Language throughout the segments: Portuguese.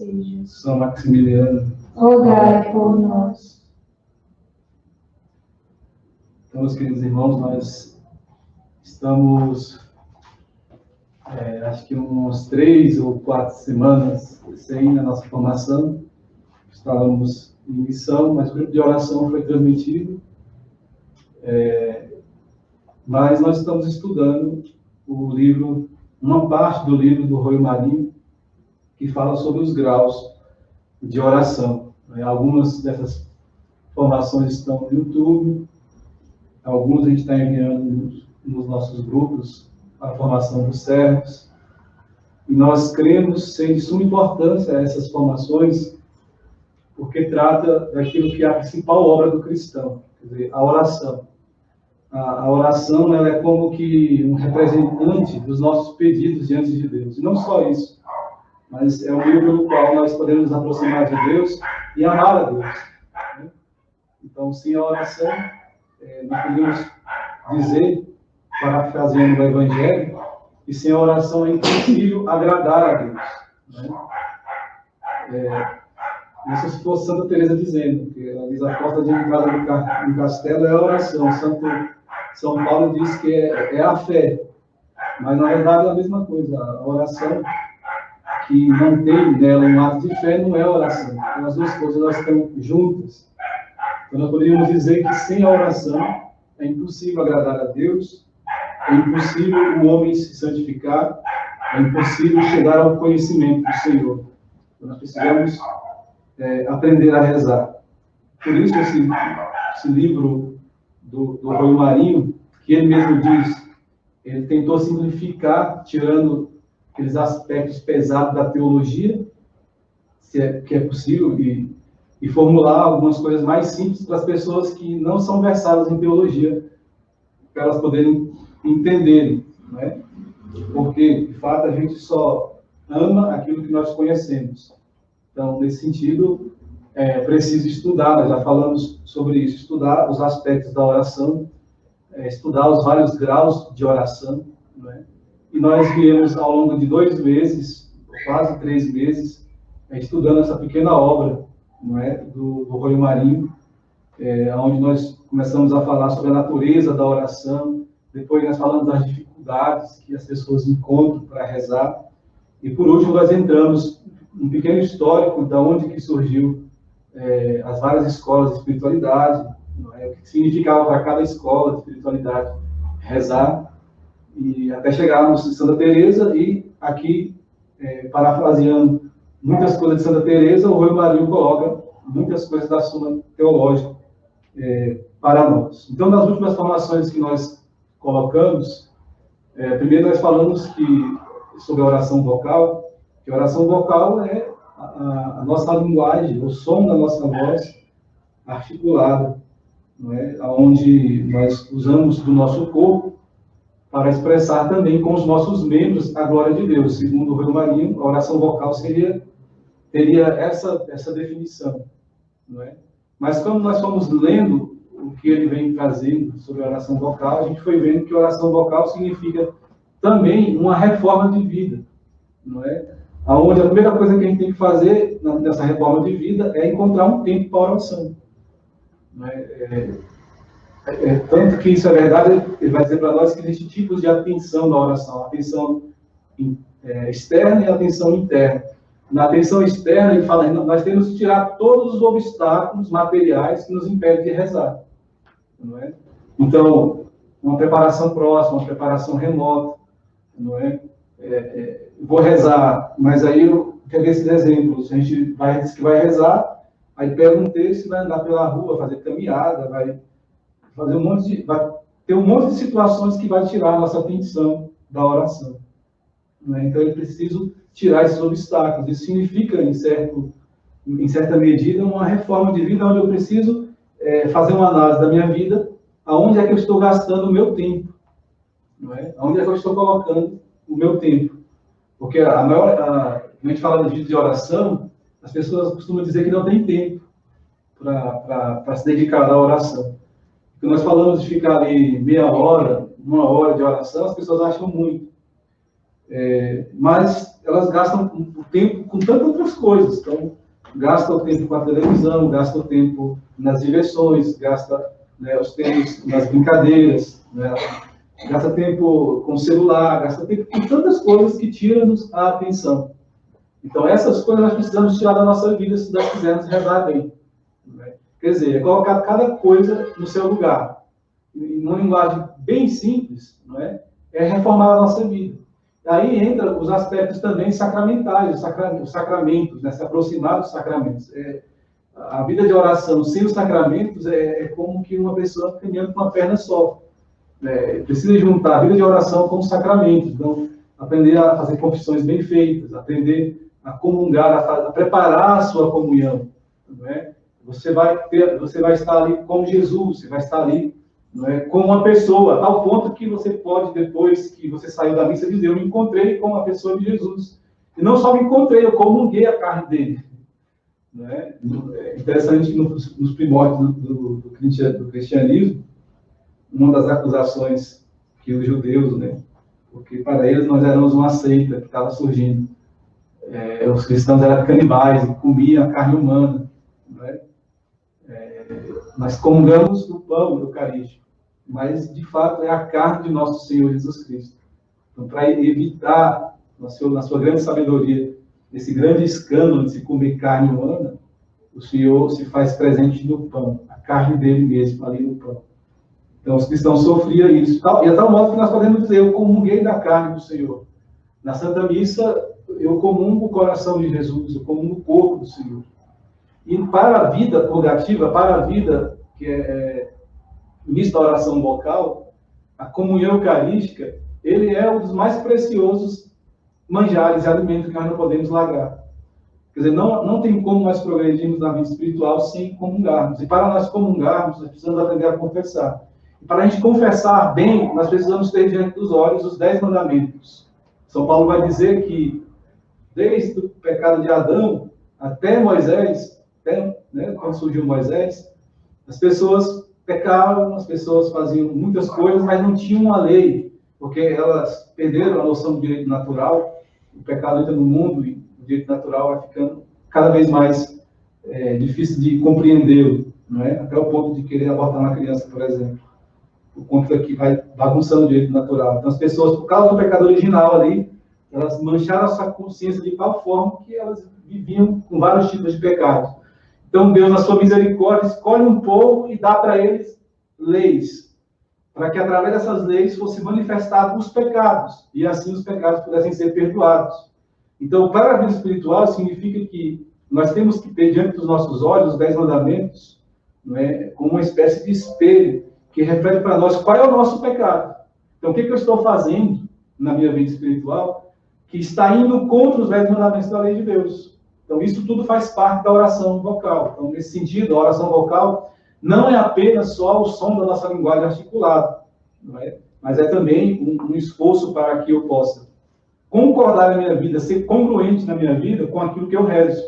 desejos. São Maximiliano, rogai por nós. Então, meus queridos irmãos, nós estamos, acho que uns 3 ou 4 semanas sem a nossa formação. Estávamos em missão, mas o grupo de oração foi transmitido. Mas nós estamos estudando o livro, uma parte do livro do Roio Marinho, que fala sobre os graus de oração. Algumas dessas formações estão no YouTube, alguns a gente está enviando nos nossos grupos a formação dos servos. E nós cremos ser de suma importância essas formações, porque trata daquilo que é a principal obra do cristão, quer dizer, a oração. A oração, ela é como que um representante dos nossos pedidos diante de Deus. E não só isso, mas é o meio pelo qual nós podemos nos aproximar de Deus e amar a Deus. Né? Então, sem a oração, nós podemos dizer, parafraseando o Evangelho, que sem a oração é impossível agradar a Deus. Né? Isso se fosse Santa Teresa dizendo, que ela diz a porta de entrada no castelo é a oração. São Paulo diz que é a fé, mas na verdade é a mesma coisa. A oração que não tem nela um ato de fé não é oração. Então, as duas coisas elas estão juntas. Então nós poderíamos dizer que sem a oração é impossível agradar a Deus, é impossível o homem se santificar, é impossível chegar ao conhecimento do Senhor. Então, nós precisamos aprender a rezar. Por isso esse livro do Roio Marinho, que ele mesmo diz, ele tentou simplificar, tirando aqueles aspectos pesados da teologia, que é possível, e formular algumas coisas mais simples para as pessoas que não são versadas em teologia, para elas poderem entenderem, né? Porque, de fato, a gente só ama aquilo que nós conhecemos. Então, nesse sentido, é preciso estudar, nós já falamos sobre isso, estudar os aspectos da oração, estudar os vários graus de oração, né? E nós viemos ao longo de 2 meses, quase 3 meses, estudando essa pequena obra, não é, do Roio Marinho, onde nós começamos a falar sobre a natureza da oração, depois nós falamos das dificuldades que as pessoas encontram para rezar, e por último nós entramos um pequeno histórico de onde que surgiu as várias escolas de espiritualidade, não é? O que significava para cada escola de espiritualidade rezar, e até chegarmos em Santa Teresa, e aqui, parafraseando muitas coisas de Santa Teresa, o Roio Marinho coloca muitas coisas da Suma Teológica para nós. Então, nas últimas formações que nós colocamos, primeiro nós falamos sobre a oração vocal, que a oração vocal é a nossa linguagem, o som da nossa voz articulada, não é? Onde nós usamos do nosso corpo para expressar também com os nossos membros a glória de Deus. Segundo o Roio Marinho, a oração vocal teria essa definição, não é? Mas quando nós fomos lendo o que ele vem trazendo sobre a oração vocal, a gente foi vendo que a oração vocal significa também uma reforma de vida, não é? Onde a primeira coisa que a gente tem que fazer nessa reforma de vida é encontrar um tempo para a oração. Não é? Tanto que isso é verdade, ele vai dizer para nós que existem tipos de atenção na oração, atenção externa e atenção interna. Na atenção externa, ele fala, nós temos que tirar todos os obstáculos materiais que nos impedem de rezar. Não é? Então, uma preparação próxima, uma preparação remota, não é? Vou rezar, mas aí eu quero esses exemplos. A gente diz que vai rezar, aí pega um texto e vai andar pela rua, fazer caminhada, vai ter um monte de situações que vai tirar a nossa atenção da oração. Né? Então, é preciso tirar esses obstáculos. Isso significa, em certa medida, uma reforma de vida, onde eu preciso fazer uma análise da minha vida, aonde é que eu estou gastando o meu tempo, não é? Aonde é que eu estou colocando o meu tempo. Porque quando a gente fala de vida de oração, as pessoas costumam dizer que não tem tempo para se dedicar à oração. Quando nós falamos de ficar ali meia hora, 1 hora de oração, as pessoas acham muito. Mas elas gastam o tempo com tantas outras coisas. Então, gasta o tempo com a televisão, gasta o tempo nas diversões, gasta, né, os tempos nas brincadeiras, né, gasta tempo com o celular, gasta tempo com tantas coisas que tiram-nos a atenção. Então, essas coisas nós precisamos tirar da nossa vida se nós quisermos rezar bem. Né? Quer dizer, é colocar cada coisa no seu lugar. E numa linguagem bem simples, não é? É reformar a nossa vida. Aí entra os aspectos também sacramentais, os sacramentos, né? Se aproximar dos sacramentos. A vida de oração sem os sacramentos é como que uma pessoa caminhando com uma perna só. Precisa juntar a vida de oração com os sacramentos. Então, aprender a fazer confissões bem feitas, aprender a comungar, a preparar a sua comunhão. Não é? Você vai estar ali com Jesus, você vai estar ali, não é, com uma pessoa, a tal ponto que você pode, depois que você saiu da missa, dizer: eu me encontrei com a pessoa de Jesus. E não só me encontrei, eu comunguei a carne dele. Não é? É interessante, nos primórdios do cristianismo, uma das acusações que os judeus, né, porque para eles nós éramos uma seita que estava surgindo. Os cristãos eram canibais e comiam a carne humana. Não é? Nós comungamos do pão eucarístico, mas de fato é a carne de nosso Senhor Jesus Cristo. Então, para evitar, na sua grande sabedoria, esse grande escândalo de se comer carne humana, o Senhor se faz presente no pão, a carne dele mesmo, ali no pão. Então, os cristãos sofriam isso. E a tal modo que nós podemos dizer: eu comunguei da carne do Senhor. Na Santa Missa, eu comungo o coração de Jesus, eu comungo o corpo do Senhor. E para a vida purgativa, para a vida que é início da oração vocal, a comunhão eucarística, ele é um dos mais preciosos manjares e alimentos que nós não podemos largar. Quer dizer, não tem como nós progredirmos na vida espiritual sem comungarmos. E para nós comungarmos, nós precisamos aprender a confessar. E para a gente confessar bem, nós precisamos ter diante dos olhos os 10 mandamentos. São Paulo vai dizer que, desde o pecado de Adão até Moisés, né, quando surgiu Moisés, as pessoas pecavam, as pessoas faziam muitas coisas, mas não tinham uma lei, porque elas perderam a noção do direito natural. O pecado entra no mundo e o direito natural vai ficando cada vez mais difícil de compreendê-lo, não é? Até o ponto de querer abortar uma criança, por exemplo, por conta que vai bagunçando o direito natural. Então, as pessoas, por causa do pecado original ali, elas mancharam a sua consciência de tal forma que elas viviam com vários tipos de pecados. Então, Deus, na sua misericórdia, escolhe um povo e dá para eles leis, para que, através dessas leis, fossem manifestados os pecados, e assim os pecados pudessem ser perdoados. Então, para a vida espiritual, significa que nós temos que ter diante dos nossos olhos os 10 mandamentos, não é, como uma espécie de espelho, que reflete para nós qual é o nosso pecado. Então, o que eu estou fazendo na minha vida espiritual que está indo contra os 10 mandamentos da lei de Deus? Então, isso tudo faz parte da oração vocal. Então, nesse sentido, a oração vocal não é apenas só o som da nossa linguagem articulada, não é? Mas é também um esforço para que eu possa concordar na minha vida, ser congruente na minha vida com aquilo que eu rezo.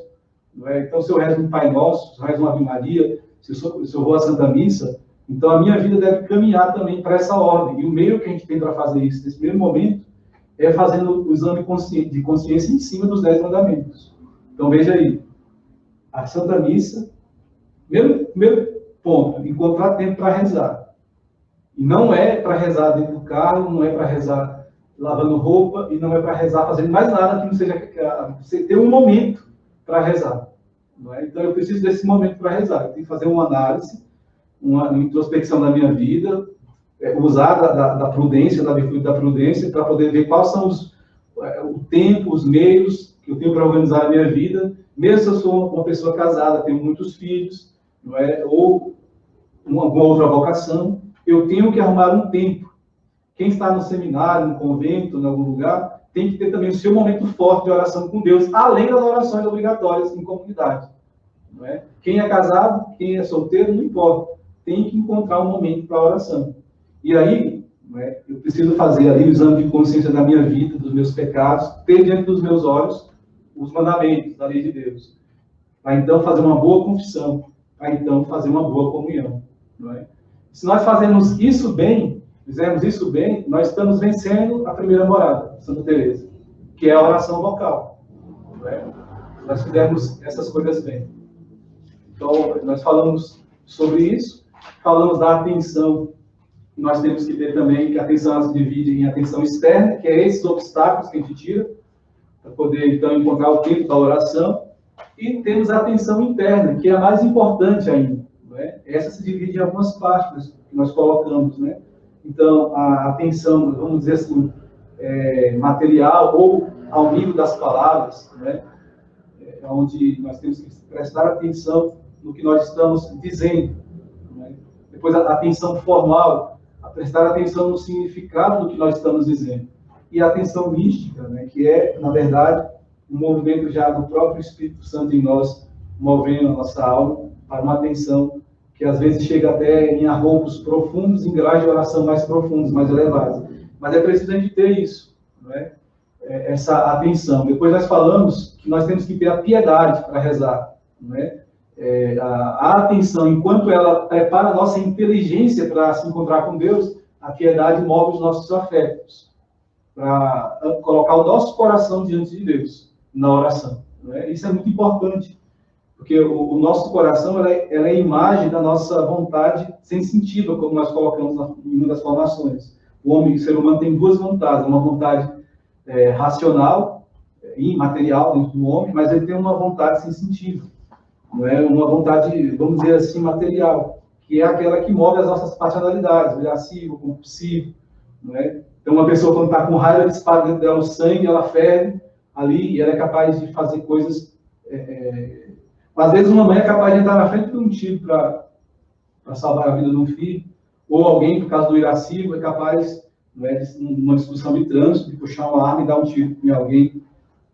Não é? Então, se eu rezo um Pai Nosso, se eu rezo uma Ave Maria, se eu vou à Santa Missa, então a minha vida deve caminhar também para essa ordem. E o meio que a gente tem para fazer isso, nesse primeiro momento, é fazendo o exame de consciência em cima dos 10 mandamentos. Então, veja aí, a Santa Missa, primeiro ponto, encontrar tempo para rezar. E não é para rezar dentro do carro, não é para rezar lavando roupa, e não é para rezar fazendo mais nada que não seja você ter um momento para rezar. Não é? Então, eu preciso desse momento para rezar. Eu tenho que fazer uma análise, uma introspecção da minha vida, usar da prudência, da virtude da prudência, para poder ver quais são o tempo, os meios que eu tenho para organizar a minha vida, mesmo se eu sou uma pessoa casada, tenho muitos filhos, não é? Ou alguma outra vocação, eu tenho que arrumar um tempo. Quem está no seminário, no convento, em algum lugar, tem que ter também o seu momento forte de oração com Deus, além das orações obrigatórias em comunidade. Não é? Quem é casado, quem é solteiro, não importa. Tem que encontrar um momento para a oração. E aí, não é, eu preciso fazer ali o exame de consciência da minha vida, dos meus pecados, ter diante dos meus olhos os mandamentos da lei de Deus. Para então fazer uma boa confissão, para então fazer uma boa comunhão. Não é? Se nós fizermos isso bem, nós estamos vencendo a primeira morada, Santa Teresa. que é a oração vocal. Não é? Nós fizemos essas coisas bem. Então, nós falamos sobre isso, falamos da atenção que nós temos que ter também, que a atenção se divide em atenção externa, que é esses obstáculos que a gente tira, para poder, então, encontrar o tempo da oração, e temos a atenção interna, que é a mais importante ainda. Não é? Essa se divide em algumas partes que nós colocamos. Né? Então, a atenção, vamos dizer assim, material ou ao nível das palavras, né? Onde nós temos que prestar atenção no que nós estamos dizendo. Né? Depois, a atenção formal, a prestar atenção no significado do que nós estamos dizendo. E a atenção mística, né? Que é, na verdade, um movimento já do próprio Espírito Santo em nós, movendo a nossa alma para uma atenção que às vezes chega até em arroubos profundos, em graus de oração mais profundos, mais elevados. Mas é preciso a gente ter isso, não é? Essa atenção. Depois nós falamos que nós temos que ter a piedade para rezar, não é? A atenção, enquanto ela prepara a nossa inteligência para se encontrar com Deus, a piedade move os nossos afetos, para colocar o nosso coração diante de Deus, na oração. Não é? Isso é muito importante, porque o nosso coração ela é a imagem da nossa vontade sensitiva, como nós colocamos em uma das formações. O ser humano tem duas vontades, uma vontade racional, imaterial dentro do homem, mas ele tem uma vontade sensitiva, não é? Uma vontade, vamos dizer assim, material, que é aquela que move as nossas personalidades, o lascivo, o compulsivo, não é? Então, uma pessoa, quando está com raiva, dispara dentro dela o sangue, ela ferve ali, e ela é capaz de fazer coisas... Às vezes, uma mãe é capaz de entrar na frente de um tiro para salvar a vida de um filho, ou alguém, por causa do irascível, é capaz, não é, numa discussão de trânsito, de puxar uma arma e dar um tiro em alguém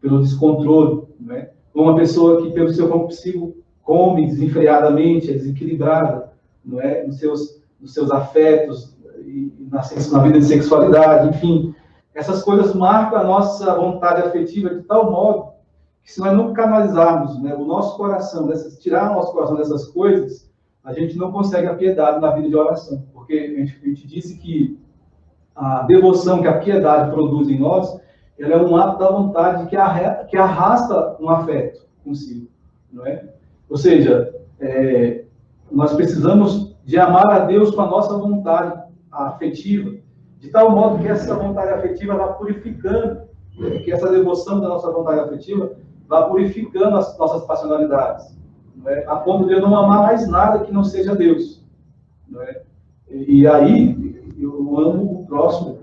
pelo descontrole. Não é? Ou uma pessoa que, pelo seu compulsivo, come desenfreadamente, é desequilibrada, não é? Nos seus afetos, na vida de sexualidade, enfim. Essas coisas marcam a nossa vontade afetiva de tal modo que, se nós não canalizarmos, né, o nosso coração, tirar o nosso coração dessas coisas, a gente não consegue a piedade na vida de oração. Porque a gente disse que a devoção que a piedade produz em nós, ela é um ato da vontade que arrasta um afeto consigo. Não é? Ou seja, nós precisamos de amar a Deus com a nossa vontade afetiva, de tal modo que essa vontade afetiva vá purificando, que essa devoção da nossa vontade afetiva vá purificando as nossas passionalidades, não é? A ponto de eu não amar mais nada que não seja Deus. Não é? E aí, eu amo o próximo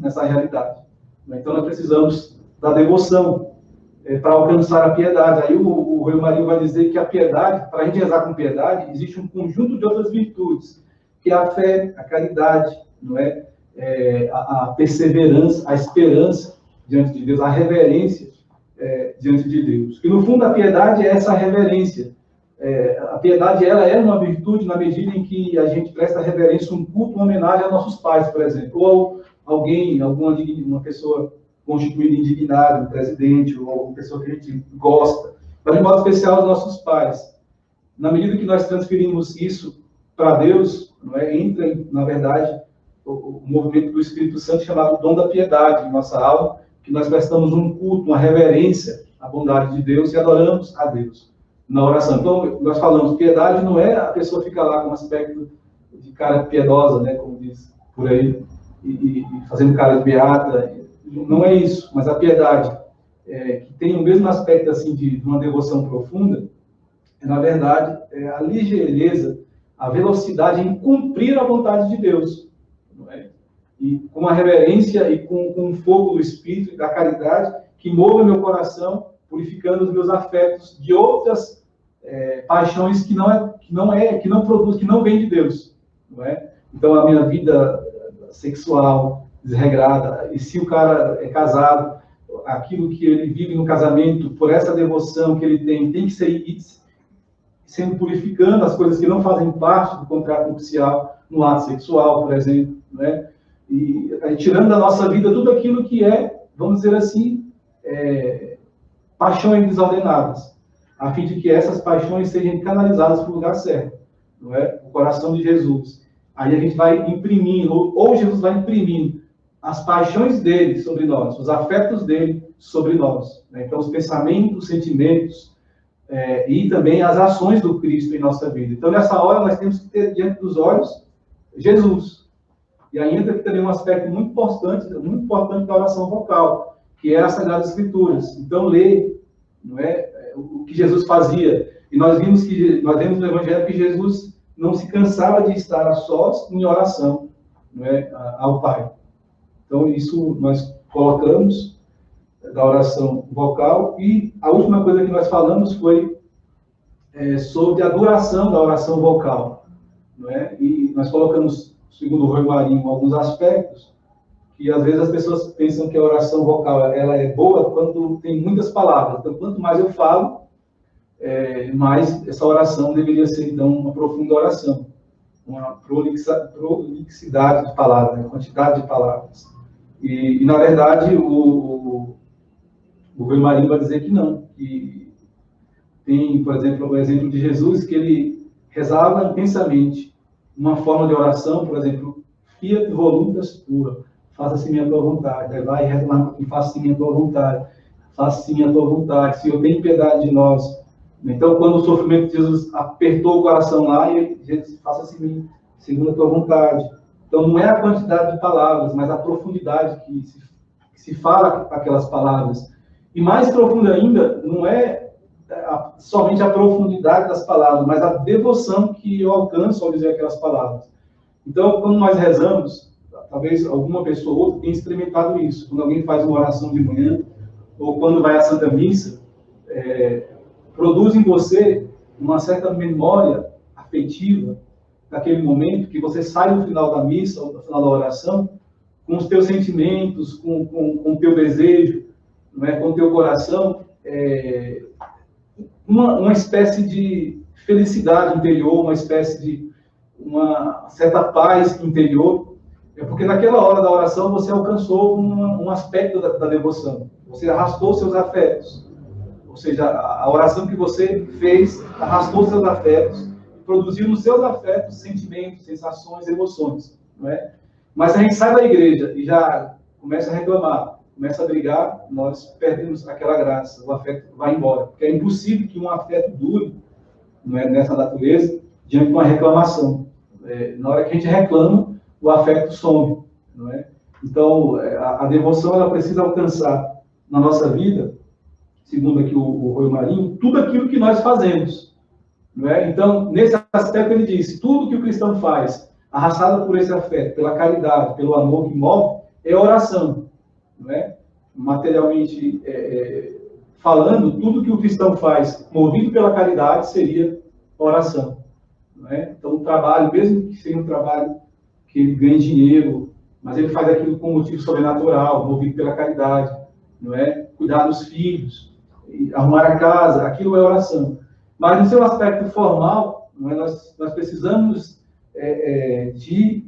nessa realidade. Não é? Então, nós precisamos da devoção para alcançar a piedade. Aí o Rei Marinho vai dizer que a piedade, para a gente rezar com piedade, existe um conjunto de outras virtudes, que é a fé, a caridade, não é? A perseverança, a esperança diante de Deus, a reverência diante de Deus. E no fundo a piedade é essa reverência. A piedade ela é uma virtude na medida em que a gente presta reverência, um culto, uma homenagem a nossos pais, por exemplo, ou alguém, uma pessoa constituída em dignidade, um presidente, ou alguma pessoa que a gente gosta, mas de modo especial os nossos pais. Na medida que nós transferimos isso para Deus, não é? Entra, na verdade, o movimento do Espírito Santo chamado dom da piedade em nossa alma, que nós prestamos um culto, uma reverência à bondade de Deus e adoramos a Deus na oração. Então, nós falamos, piedade não é a pessoa ficar lá com um aspecto de cara piedosa, né, como diz por aí, e fazendo cara de beata. Não é isso, mas a piedade, que tem o mesmo aspecto assim de uma devoção profunda, na verdade, a ligeireza, a velocidade em cumprir a vontade de Deus. Não é? E com a reverência e com o fogo do Espírito e da caridade que move meu coração, purificando os meus afetos de outras paixões que não produzem, que não vêm de Deus. Não é? Então, a minha vida sexual desregrada, e se o cara é casado, aquilo que ele vive no casamento, por essa devoção que ele tem que ser sendo purificando as coisas que não fazem parte do contrato nupcial no ato sexual, por exemplo, né? E tirando da nossa vida tudo aquilo que vamos dizer assim, paixões desordenadas, a fim de que essas paixões sejam canalizadas para o lugar certo, não é? O coração de Jesus. Aí a gente vai imprimindo, ou Jesus vai imprimindo as paixões dele sobre nós, os afetos dele sobre nós, né? Então, os pensamentos, os sentimentos e também as ações do Cristo em nossa vida. Então, nessa hora, nós temos que ter diante dos olhos Jesus. E aí entra também um aspecto muito importante da oração vocal, que é as Sagradas Escrituras. Então, ler, não é, o que Jesus fazia. E nós vemos no Evangelho que Jesus não se cansava de estar a sós em oração, não é, ao Pai. Então, isso nós colocamos da oração vocal. E a última coisa que nós falamos foi sobre a duração da oração vocal, não é? E nós colocamos, segundo o Rui Marinho, alguns aspectos que às vezes as pessoas pensam que a oração vocal ela é boa quando tem muitas palavras. Então, quanto mais eu falo, mais essa oração deveria ser, então, uma profunda oração, uma prolixidade de palavras, uma quantidade de palavras. E na verdade, o Rui Marinho vai dizer que não, que tem, por exemplo, o exemplo de Jesus, que ele rezava intensamente uma forma de oração, por exemplo, fiat voluntas tua, faça-se minha tua vontade. Aí vai e reza lá, faça-se minha tua vontade, faça-se minha tua vontade, Senhor, tem piedade de nós. Então, quando o sofrimento de Jesus apertou o coração lá, e Jesus, faça-se mim, segundo a tua vontade. Então, não é a quantidade de palavras, mas a profundidade que se fala aquelas palavras. E mais profunda ainda, não é somente a profundidade das palavras, mas a devoção que eu alcanço ao dizer aquelas palavras. Então, quando nós rezamos, talvez alguma pessoa ou outra tenha experimentado isso. Quando alguém faz uma oração de manhã, ou quando vai à Santa Missa, produz em você uma certa memória afetiva daquele momento, que você sai no final da missa, ou no final da oração, com os teus sentimentos, com o teu desejo, não é? Com o teu coração, uma espécie de felicidade interior, uma espécie de uma certa paz interior, porque naquela hora da oração você alcançou um aspecto da devoção, você arrastou seus afetos, ou seja, a oração que você fez arrastou seus afetos, produziu nos seus afetos sentimentos, sensações, emoções, não é? Mas a gente sai da igreja e já começa a reclamar, começa a brigar, nós perdemos aquela graça, o afeto vai embora. Porque é impossível que um afeto dure, não é, nessa natureza, diante de uma reclamação. Na hora que a gente reclama, o afeto some, não é? Então, a devoção ela precisa alcançar na nossa vida, segundo aqui o Rui Marinho, tudo aquilo que nós fazemos, não é? Então, nesse aspecto ele disse, tudo que o cristão faz, arrastado por esse afeto, pela caridade, pelo amor que move, é oração, não é? Materialmente falando, tudo que o cristão faz, movido pela caridade, seria oração, não é? Então, o trabalho, mesmo que seja um trabalho que ele ganhe dinheiro, mas ele faz aquilo com motivo sobrenatural, movido pela caridade, não é? Cuidar dos filhos, arrumar a casa, aquilo é oração. Mas no seu aspecto formal, não é? Nós precisamos de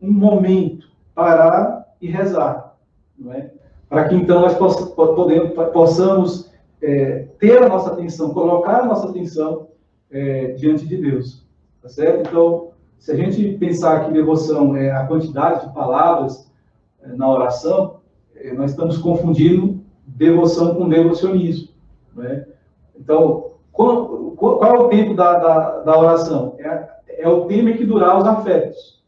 um momento, parar e rezar, não é? Para que então nós possamos ter a nossa atenção, colocar a nossa atenção diante de Deus, tá certo? Então, se a gente pensar que devoção é a quantidade de palavras na oração, nós estamos confundindo devoção com devocionismo, não é? Então, qual é o tempo da oração? É o tempo que durar os afetos.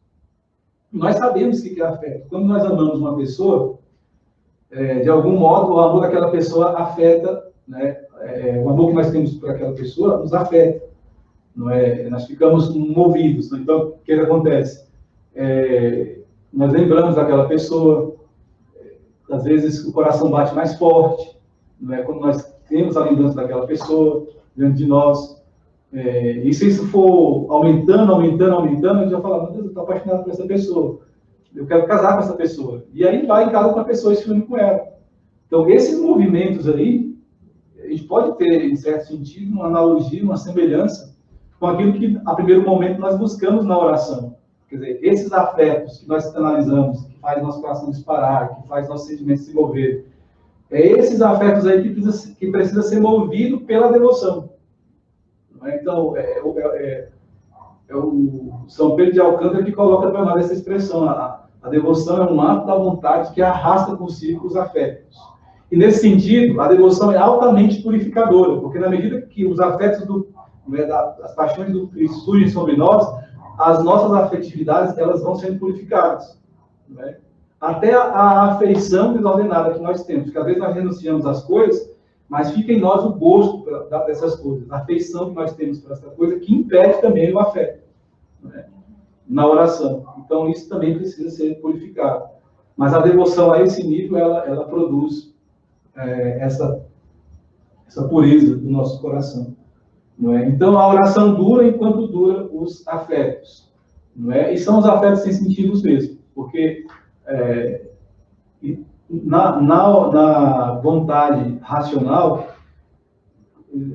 Nós sabemos o que é afeto. Quando nós amamos uma pessoa, de algum modo, o amor daquela pessoa afeta, né? O amor que nós temos por aquela pessoa nos afeta, não é? Nós ficamos movidos. Né? Então, o que acontece? Nós lembramos daquela pessoa, às vezes o coração bate mais forte, não é? Quando nós temos a lembrança daquela pessoa diante de nós. E se isso for aumentando, a gente vai falar, meu Deus, eu estou apaixonado por essa pessoa, eu quero casar com essa pessoa. E aí vai em casa com a pessoa e se une com ela. Então, esses movimentos aí, a gente pode ter, em certo sentido, uma analogia, uma semelhança com aquilo que, a primeiro momento, nós buscamos na oração. Quer dizer, esses afetos que nós analisamos, que faz nosso coração disparar, que faz nossos sentimentos se mover, esses afetos aí que precisa ser movido pela devoção. Então, o São Pedro de Alcântara que coloca para nós essa expressão. A devoção é um ato da vontade que arrasta consigo os afetos. E nesse sentido, a devoção é altamente purificadora, porque na medida que os afetos as paixões do Cristo surgem sobre nós, as nossas afetividades elas vão sendo purificadas, né? Até a afeição desordenada que nós temos, porque às vezes nós renunciamos às coisas, mas fica em nós o gosto dessas coisas, a afeição que nós temos para essa coisa, que impede também o afeto, né? Na oração. Então, isso também precisa ser purificado. Mas a devoção a esse nível, ela produz essa pureza do nosso coração. Não é? Então, a oração dura enquanto dura os afetos. Não é? E são os afetos sensitivos mesmo, porque na vontade racional,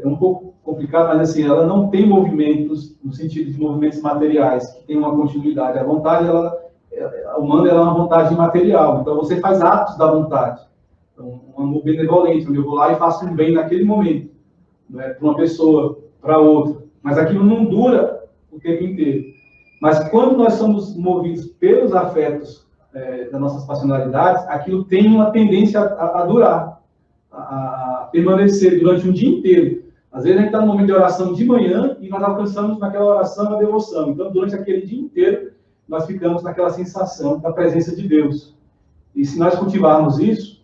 é um pouco complicado, mas assim, ela não tem movimentos, no sentido de movimentos materiais, que tem uma continuidade. A vontade, humana, ela é uma vontade imaterial. Então, você faz atos da vontade. Então, um amor benevolente, onde eu vou lá e faço um bem naquele momento, né, para uma pessoa, para outra. Mas aquilo não dura o tempo inteiro. Mas quando nós somos movidos pelos afetos das nossas personalidades, aquilo tem uma tendência a durar, a permanecer durante um dia inteiro. Às vezes a gente está no momento de oração de manhã e nós alcançamos naquela oração a devoção. Então, durante aquele dia inteiro, nós ficamos naquela sensação da presença de Deus. E se nós cultivarmos isso,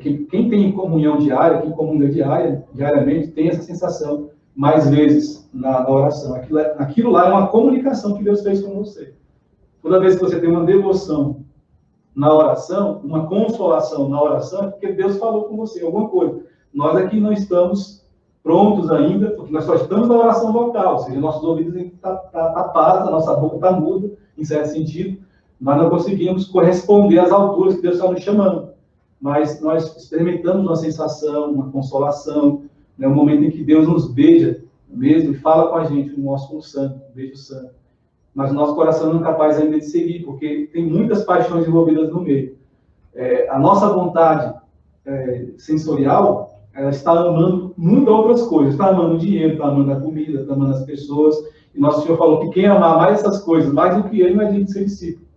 quem tem comunhão diária, quem comunga diariamente, tem essa sensação mais vezes na oração. Aquilo lá é uma comunicação que Deus fez com você. Toda vez que você tem uma devoção na oração, uma consolação na oração, é porque Deus falou com você alguma coisa. Nós aqui não estamos prontos ainda, porque nós só estamos na oração vocal, ou seja, nossos ouvidos estão tapados, a nossa boca está muda, em certo sentido, mas não conseguimos corresponder às alturas que Deus está nos chamando. Mas nós experimentamos uma sensação, uma consolação, né, um momento em que Deus nos beija mesmo e fala com a gente, um ósculo santo, um beijo santo. Mas o nosso coração não é capaz ainda de seguir, porque tem muitas paixões envolvidas no meio. A nossa vontade sensorial, ela está amando muitas outras coisas. Está amando o dinheiro, está amando a comida, está amando as pessoas. E nosso Senhor falou que quem amar mais essas coisas, mais do que ele, não é digno de ser discípulo.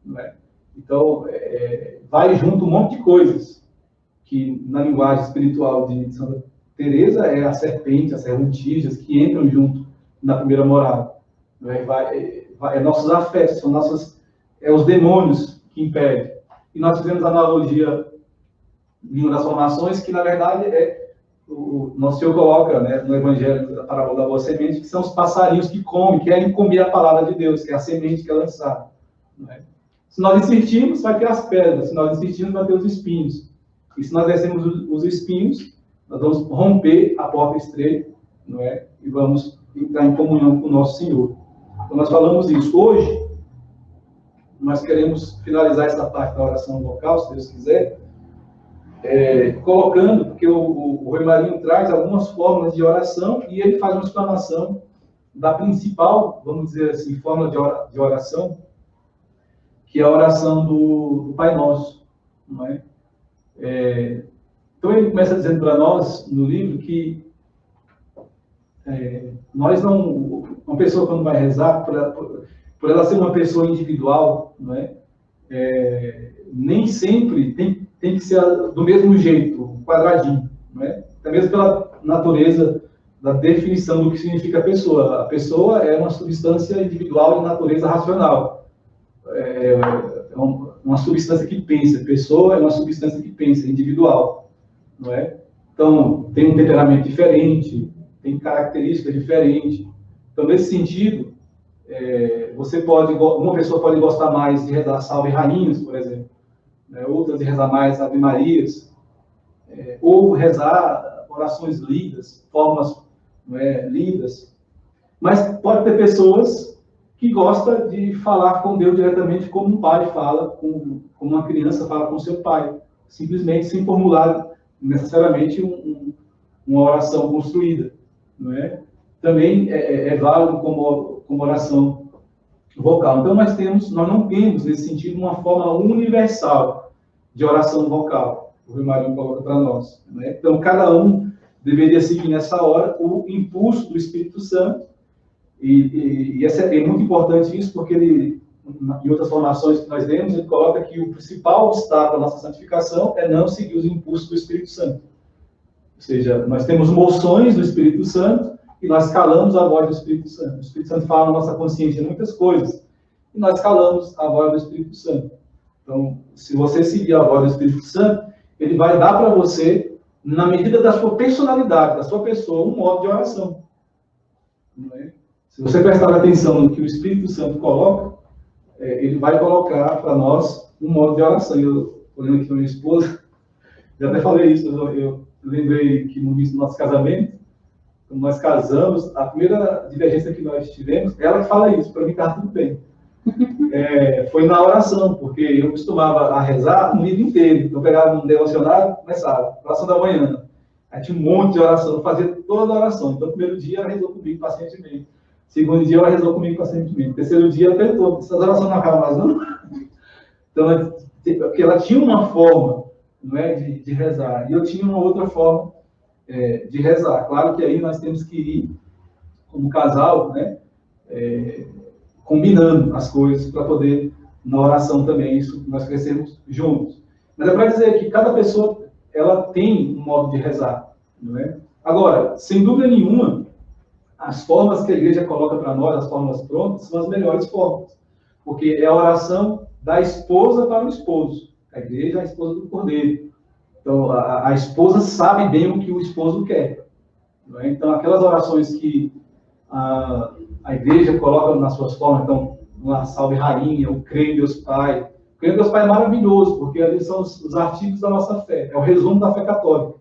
Né? Então, vai junto um monte de coisas, que na linguagem espiritual de Santa Teresa é a serpente, as serpentijas, que entram junto na primeira morada. Né? Nossos afetos, são os demônios que impedem. E nós fizemos a analogia Língua das Formações, que na verdade o nosso Senhor coloca, né, no Evangelho da parábola da boa semente, que são os passarinhos que comem, querem comer a palavra de Deus, que é a semente que é lançada. Né? Se nós insistirmos, vai ter as pedras. Se nós insistirmos, vai ter os espinhos. E se nós descermos os espinhos, nós vamos romper a porta estreita, não é? E vamos entrar em comunhão com o nosso Senhor. Então, nós falamos isso. Hoje, nós queremos finalizar essa parte da oração vocal, se Deus quiser, colocando, porque o Rui Marinho traz algumas formas de oração e ele faz uma explanação da principal, vamos dizer assim, forma de oração, que é a oração do Pai Nosso. Não é? Então ele começa dizendo para nós, no livro, que nós não... Uma pessoa, quando vai rezar, por ela ser uma pessoa individual, não é? Nem sempre tem que ser do mesmo jeito, quadradinho. Não é? Até mesmo pela natureza da definição do que significa pessoa. A pessoa é uma substância individual de natureza racional. Uma substância que pensa. Pessoa é uma substância que pensa, individual. Não é? Então, tem um temperamento diferente, tem características diferentes. Então, nesse sentido, uma pessoa pode gostar mais de rezar Salve Rainhas, por exemplo, né? Outras de rezar mais Ave Marias, ou rezar orações lidas, formas lidas. Mas pode ter pessoas que gostam de falar com Deus diretamente como um pai fala, como uma criança fala com seu pai, simplesmente sem formular necessariamente uma oração construída. Não é? Também é válido como oração vocal. Então, nós não temos, nesse sentido, uma forma universal de oração vocal. O Rui Marinho coloca para nós. Né? Então, cada um deveria seguir nessa hora o impulso do Espírito Santo. E é muito importante isso, porque em outras formações que nós demos, ele coloca que o principal obstáculo à nossa santificação é não seguir os impulsos do Espírito Santo. Ou seja, nós temos moções do Espírito Santo e nós calamos a voz do Espírito Santo. O Espírito Santo fala na nossa consciência muitas coisas e nós calamos a voz do Espírito Santo. Então, se você seguir a voz do Espírito Santo, ele vai dar para você, na medida da sua personalidade, da sua pessoa, um modo de oração. Não é? Se você prestar atenção no que o Espírito Santo coloca, ele vai colocar para nós um modo de oração. Eu, olhando aqui para minha esposa, já até falei isso, eu lembrei que no início do nosso casamento, quando nós casamos, a primeira divergência que nós tivemos, ela que fala isso, para mim está tudo bem. Foi na oração, porque eu costumava a rezar um livro inteiro. Então, eu pegava um devocionário, começava, oração da manhã. Aí tinha um monte de oração, eu fazia toda a oração. Então, o primeiro dia ela rezou comigo pacientemente. Segundo dia ela rezou comigo pacientemente. Terceiro dia ela perguntou, essas orações não acabam mais, não? Então, porque ela tinha uma forma, não é, de rezar, e eu tinha uma outra forma de rezar. Claro que aí nós temos que ir, como casal, né, combinando as coisas para poder, na oração também, isso nós crescemos juntos. Mas é para dizer que cada pessoa, ela tem um modo de rezar, não é? Agora, sem dúvida nenhuma, as formas que a igreja coloca para nós, as formas prontas, são as melhores formas. Porque é a oração da esposa para o esposo. A igreja é a esposa do cordeiro. Então, a esposa sabe bem o que o esposo quer. Não é? Então, aquelas orações que a igreja coloca nas suas formas, então, uma Salve Rainha, o Creio em Deus Pai. O Creio em Deus Pai é maravilhoso, porque ali são os artigos da nossa fé. É o resumo da fé católica.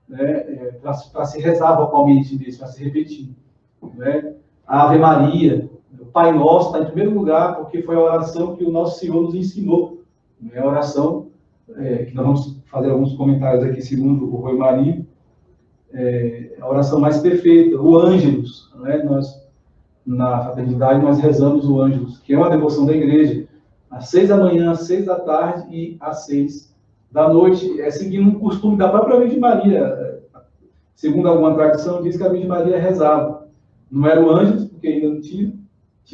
Né? Para se rezar vocalmente nisso, para se repetir. Né? A Ave Maria, o Pai Nosso está em primeiro lugar, porque foi a oração que o nosso Senhor nos ensinou. É a oração que nós vamos fazer alguns comentários aqui, segundo o Rui Marinho, a oração mais perfeita. O Ângelus, né? Nós, na fraternidade, nós rezamos o Ângelus, que é uma devoção da igreja, às 6 da manhã, às 6 da tarde e às 6 da noite, seguindo um costume da própria Virgem Maria. Segundo alguma tradição, diz que a Virgem Maria rezava. Não era o Ângelus, porque ainda não tinha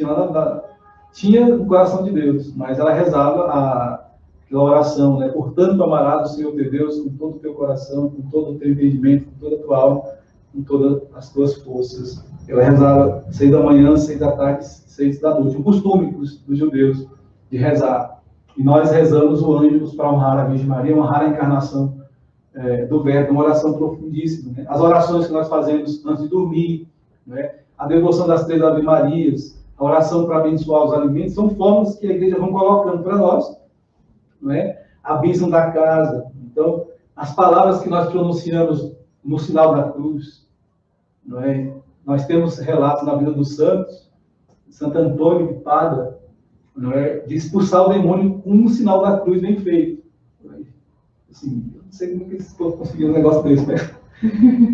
nada, tinha o coração de Deus, mas ela rezava aquela oração, né? Portanto, amarás o Senhor teu Deus com todo o teu coração, com todo o teu entendimento, com toda a tua alma, com todas as tuas forças. Ela rezava 6 da manhã, 6 da tarde, 6 da noite. Um costume dos judeus de rezar. E nós rezamos o Ângelus para honrar a Virgem Maria, honrar a encarnação do Verbo, uma oração profundíssima. Né? As orações que nós fazemos antes de dormir, né? A devoção das 3 Ave Marias, a oração para abençoar os alimentos, são formas que a igreja vão colocando para nós, não é? A bênção da casa. Então, as palavras que nós pronunciamos no sinal da cruz, não é? Nós temos relatos na vida dos santos, Santo Antônio de Pádua, não é? De expulsar o demônio com um sinal da cruz bem feito. Assim, eu não sei como que eles conseguiram um negócio desse, né?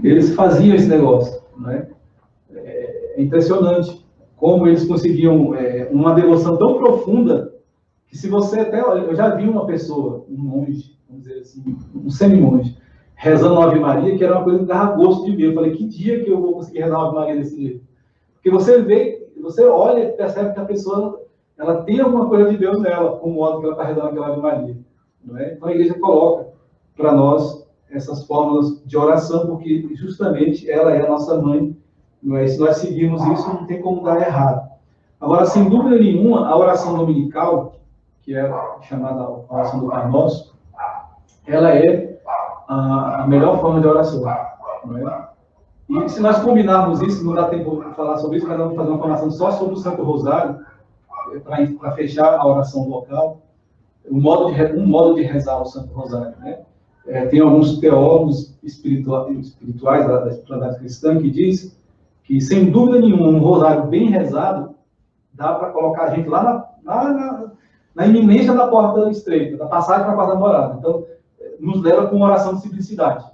Eles faziam esse negócio, não é? É impressionante como eles conseguiam uma devoção tão profunda que se você até... Eu já vi uma pessoa, um monge, vamos dizer assim, um semi-monge, rezando a Ave Maria, que era uma coisa que dava gosto de ver. Eu falei, que dia que eu vou conseguir rezar a Ave Maria desse jeito? Porque você vê, você olha e percebe que a pessoa ela tem alguma coisa de Deus nela, com o modo que ela está rezando aquela Ave Maria. Não é? Então a igreja coloca para nós essas fórmulas de oração, porque justamente ela é a nossa mãe. Não é? Se nós seguirmos isso, não tem como dar errado. Agora, sem dúvida nenhuma, a oração dominical, que é chamada oração do Pai Nosso, ela é a melhor forma de oração. Não é? E se nós combinarmos isso, não dá tempo de falar sobre isso, mas vamos fazer uma formação só sobre o Santo Rosário, para fechar a oração vocal, um modo de rezar o Santo Rosário. Né? Tem alguns teólogos espirituais da espiritualidade cristã que dizem que, sem dúvida nenhuma, um rosário bem rezado dá para colocar a gente lá na iminência da porta estreita, da passagem para a porta da morada. Então, nos leva com uma oração de simplicidade.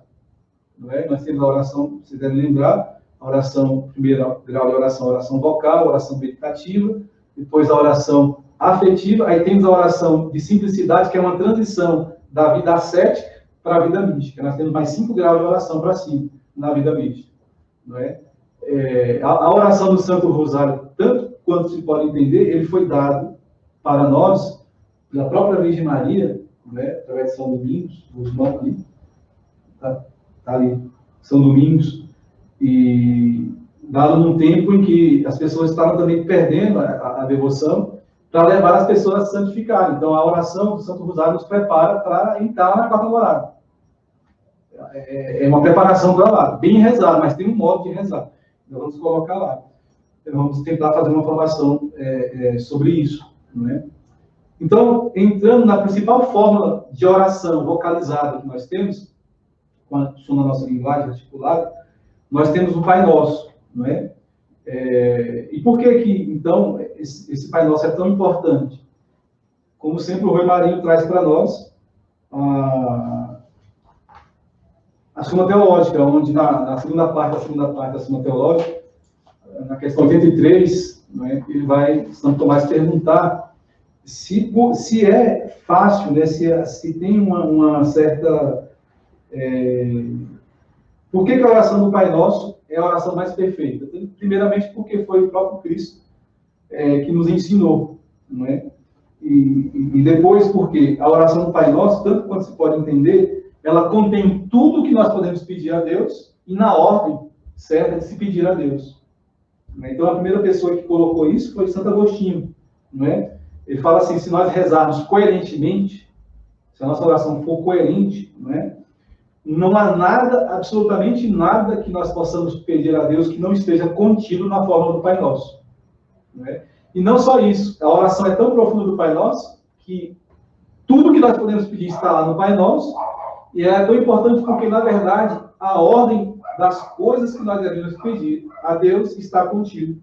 Não é? Nós temos a oração, vocês devem lembrar, a oração, primeiro grau de oração, a oração vocal, a oração meditativa, depois a oração afetiva, aí temos a oração de simplicidade, que é uma transição da vida ascética para a vida mística. Nós temos mais 5 graus de oração para cima na vida mística. Não é? A oração do Santo Rosário, tanto quanto se pode entender, ele foi dado para nós, pela própria Virgem Maria, né, através de São Domingos, os nomes ali, tá ali, São Domingos, e dado num tempo em que as pessoas estavam também perdendo a devoção, para levar as pessoas a se santificarem. Então, a oração do Santo Rosário nos prepara para entrar na quarta morada. É uma preparação para lá, bem rezado, mas tem um modo de rezar. Então, vamos colocar lá. Então, vamos tentar fazer uma formação sobre isso, né? Então, entrando na principal fórmula de oração vocalizada que nós temos, na nossa linguagem articulada, nós temos o Pai Nosso, não é? E por que então, esse Pai Nosso é tão importante? Como sempre, o Rui Marinho traz para nós a Suma Teológica, onde na segunda parte da Suma Teológica, na questão 83, né, ele vai, Santo Tomás, perguntar se é fácil, né, se tem uma certa... por que a oração do Pai Nosso é a oração mais perfeita? Primeiramente, porque foi o próprio Cristo que nos ensinou, não é? E depois, porque a oração do Pai Nosso, tanto quanto se pode entender, ela contém tudo que nós podemos pedir a Deus e na ordem certa de se pedir a Deus. Então, a primeira pessoa que colocou isso foi Santo Agostinho, não é? Ele fala assim, se nós rezarmos coerentemente, se a nossa oração for coerente, não é? Não há nada, absolutamente nada que nós possamos pedir a Deus que não esteja contido na forma do Pai Nosso. Não é? E não só isso, a oração é tão profunda do Pai Nosso que tudo que nós podemos pedir está lá no Pai Nosso, e é tão importante porque, na verdade, a ordem das coisas que nós devemos pedir a Deus está contido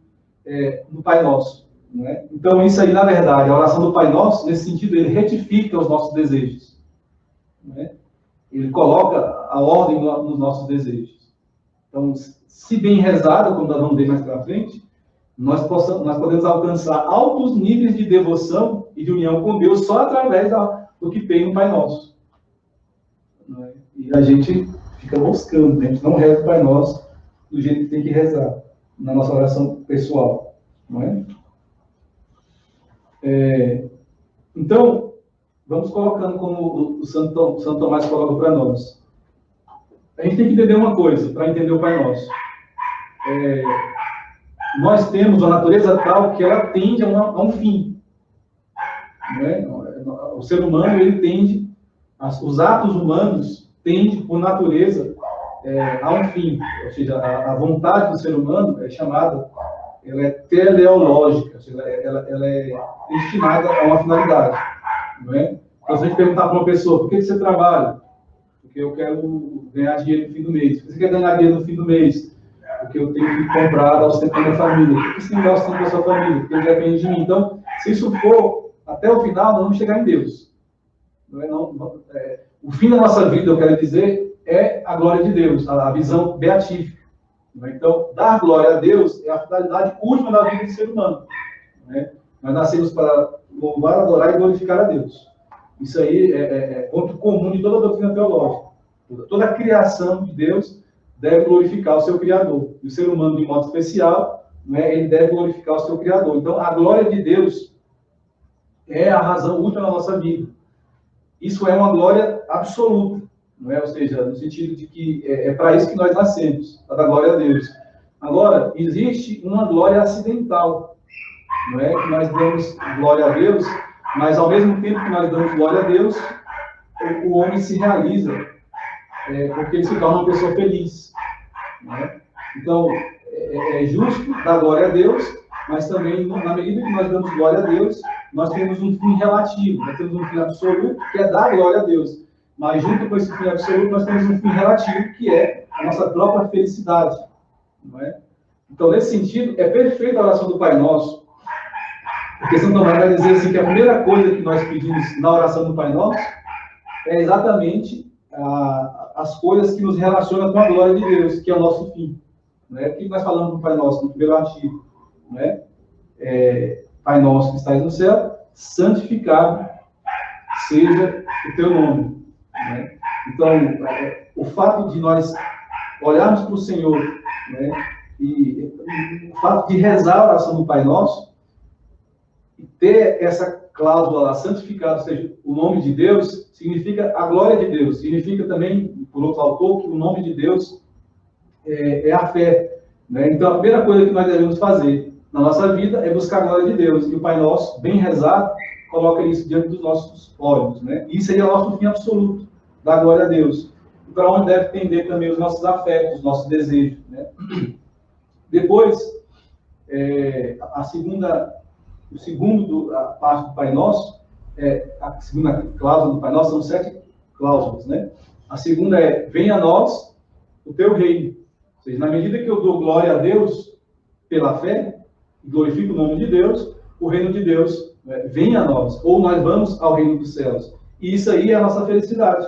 no Pai Nosso. Não é? Então, isso aí, na verdade, a oração do Pai Nosso, nesse sentido, ele retifica os nossos desejos. Não é? Ele coloca a ordem nos nossos desejos. Então, se bem rezado, como nós vamos ver mais para frente, nós podemos alcançar altos níveis de devoção e de união com Deus só através do que tem no Pai Nosso. Não é? E a gente fica buscando, a gente não reza o Pai Nosso do jeito que tem que rezar, na nossa oração pessoal. Não é? Então, vamos colocando como o Santo Tomás coloca para nós. A gente tem que entender uma coisa, para entender o Pai Nosso. Nós temos uma natureza tal que ela tende a um fim. Não é? O ser humano, ele tende, os atos humanos tendem, por natureza, a um fim. Ou seja, a vontade do ser humano é chamada, ela é teleológica, ou seja, ela é destinada a uma finalidade. Não é? Então, se a gente perguntar para uma pessoa, por que você trabalha? Porque eu quero ganhar dinheiro no fim do mês. Por que você quer ganhar dinheiro no fim do mês? Porque eu tenho que comprar, dar o sustento da minha família. Por que você tem que dar o sustento da sua família? Porque ele depende de mim. Então, se isso for até o final, nós vamos chegar em Deus. O fim da nossa vida, eu quero dizer, é a glória de Deus, a visão beatífica. Então, dar glória a Deus é a finalidade última da vida do ser humano. Nós nascemos para louvar, adorar e glorificar a Deus. Isso aí é ponto comum de toda a doutrina teológica. Toda a criação de Deus deve glorificar o seu Criador. E o ser humano, de modo especial, ele deve glorificar o seu Criador. Então, a glória de Deus é a razão última da nossa vida. Isso é uma glória absoluta. Não é? Ou seja, no sentido de que é para isso que nós nascemos, para dar glória a Deus. Agora, existe uma glória acidental. Não é? Que nós damos glória a Deus, mas ao mesmo tempo que nós damos glória a Deus, o homem se realiza, porque ele se torna uma pessoa feliz. Não é? Então, é justo dar glória a Deus, mas também, na medida que nós damos glória a Deus, nós temos um fim relativo, nós temos um fim absoluto, que é dar glória a Deus. Mas junto com esse fim absoluto, nós temos um fim relativo, que é a nossa própria felicidade. Não é? Então, nesse sentido, é perfeita a oração do Pai Nosso, porque Santo Tomás vai dizer assim, que a primeira coisa que nós pedimos na oração do Pai Nosso é exatamente as coisas que nos relacionam com a glória de Deus, que é o nosso fim. Não é? O que nós falamos do Pai Nosso no primeiro artigo? Não é? Pai Nosso que estás no céu, santificado seja o teu nome. Né? Então, o fato de nós olharmos para o Senhor, né, e o fato de rezar a oração do Pai Nosso, e ter essa cláusula lá, santificado, ou seja, o nome de Deus, significa a glória de Deus. Significa também, por outro autor, que o nome de Deus é a fé. Né? Então, a primeira coisa que nós devemos fazer na nossa vida é buscar a glória de Deus. E o Pai Nosso, bem rezado, coloca isso diante dos nossos olhos. Né? E isso aí é o nosso fim absoluto, da glória a Deus. E para onde deve tender também os nossos afetos, os nossos desejos. Né? Depois, a parte do Pai Nosso, a segunda cláusula do Pai Nosso, são 7 cláusulas. Né? A segunda é, venha a nós o teu reino. Ou seja, na medida que eu dou glória a Deus pela fé, glorifico o nome de Deus, o reino de Deus vem a nós, ou nós vamos ao reino dos céus. E isso aí é a nossa felicidade.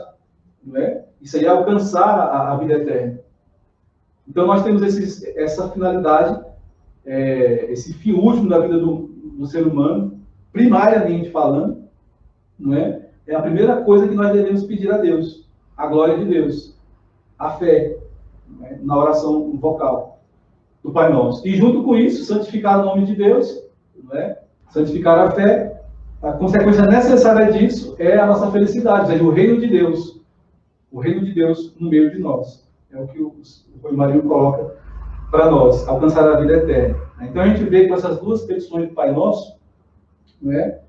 Não é? Isso aí é alcançar a vida eterna. Então nós temos essa finalidade, esse fim último da vida do ser humano, primariamente falando, não é? É a primeira coisa que nós devemos pedir a Deus, a glória de Deus, a fé, né? Na oração vocal do Pai Nosso. E junto com isso, santificar o nome de Deus, não é? Santificar a fé, a consequência necessária disso é a nossa felicidade, ou seja, o reino de Deus no meio de nós. É o que o Marinho coloca para nós, alcançar a vida eterna. Então a gente vê com essas duas petições do Pai Nosso, né,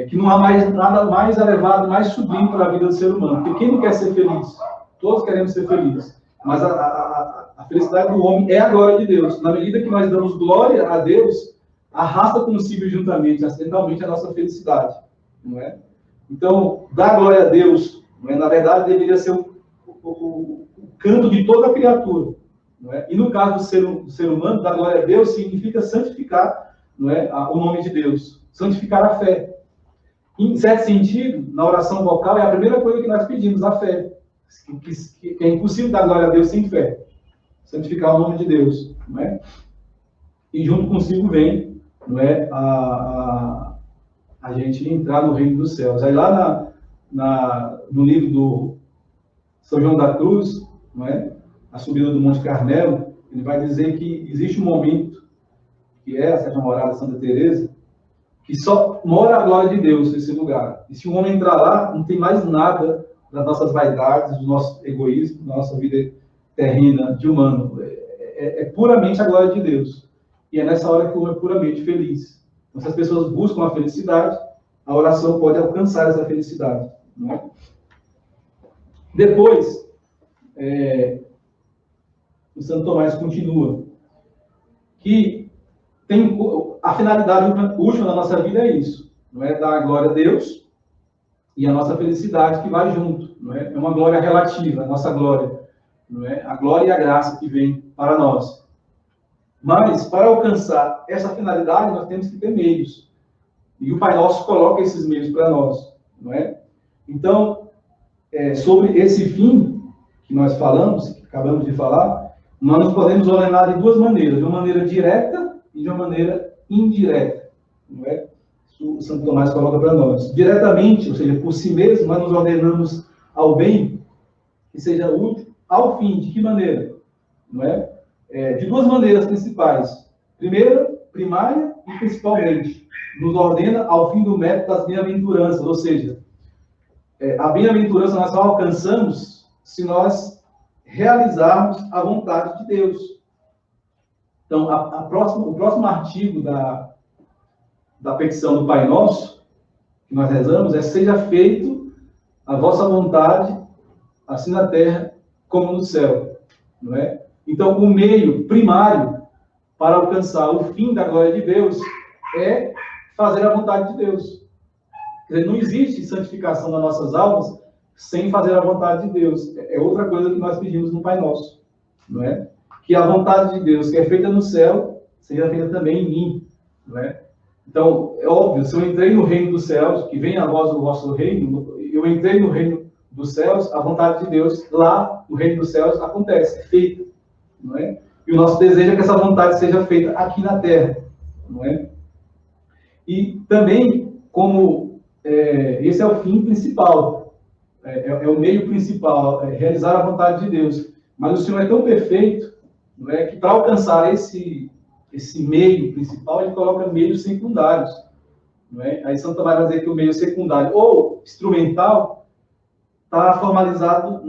que não há nada mais elevado, mais sublime para a vida do ser humano. Porque quem não quer ser feliz? Todos queremos ser felizes. Mas a felicidade do homem é a glória de Deus. Na medida que nós damos glória a Deus, arrasta consigo juntamente, acidentalmente, a nossa felicidade. Não é? Então, dar glória a Deus, não é? Na verdade, deveria ser o canto de toda a criatura. Não é? E no caso do ser humano, dar glória a Deus significa santificar, não é? O nome de Deus, santificar a fé. Em certo sentido, na oração vocal, é a primeira coisa que nós pedimos, a fé. Que é impossível dar glória a Deus sem fé. Santificar o nome de Deus. Não é? E junto consigo vem, não é? a gente entrar no reino dos céus. Aí lá no livro do São João da Cruz, não é? A subida do Monte Carmelo, ele vai dizer que existe um momento, que é a Sétima Morada de Santa Teresa, que só mora a glória de Deus nesse lugar. E se o homem entrar lá, não tem mais nada das nossas vaidades, do nosso egoísmo, da nossa vida terrena, de humano. É puramente a glória de Deus. E é nessa hora que o homem é puramente feliz. Então, se as pessoas buscam a felicidade, a oração pode alcançar essa felicidade. Não é? Depois, o Santo Tomás continua, que a finalidade última da nossa vida é isso, não é? Dar a glória a Deus e a nossa felicidade que vai junto, não é? É uma glória relativa, a nossa glória, não é? A glória e a graça que vem para nós. Mas, para alcançar essa finalidade, nós temos que ter meios. E o Pai Nosso coloca esses meios para nós, não é? Então, sobre esse fim que nós falamos, que acabamos de falar, nós nos podemos ordenar de duas maneiras, de uma maneira direta e de uma maneira indireta, não é? O Santo Tomás coloca para nós. Diretamente, ou seja, por si mesmo, nós nos ordenamos ao bem que seja útil ao fim. De que maneira? Não é? De duas maneiras principais. Primeira, primária e principalmente. Nos ordena ao fim do método das bem-aventuranças, ou seja, a bem-aventurança nós só alcançamos se nós realizarmos a vontade de Deus. Então, o próximo artigo da petição do Pai Nosso, que nós rezamos, seja feito a vossa vontade, assim na terra como no céu. Não é? Então, o meio primário para alcançar o fim da glória de Deus é fazer a vontade de Deus. Quer dizer, não existe santificação das nossas almas sem fazer a vontade de Deus. É outra coisa que nós pedimos no Pai Nosso, não é? Que a vontade de Deus, que é feita no céu, seja feita também em mim, não é? Então, é óbvio, se eu entrei no reino dos céus, que venha a vós o vosso reino, eu entrei no reino dos céus, a vontade de Deus lá no reino dos céus acontece, é feita, não é? E o nosso desejo é que essa vontade seja feita aqui na terra, não é? E também, como esse é o fim principal, é o meio principal, realizar a vontade de Deus. Mas o Senhor é tão perfeito, não é, que para alcançar esse meio principal, ele coloca meios secundários. não é? Aí Santo Tomás vai dizer que o meio secundário ou instrumental está formalizado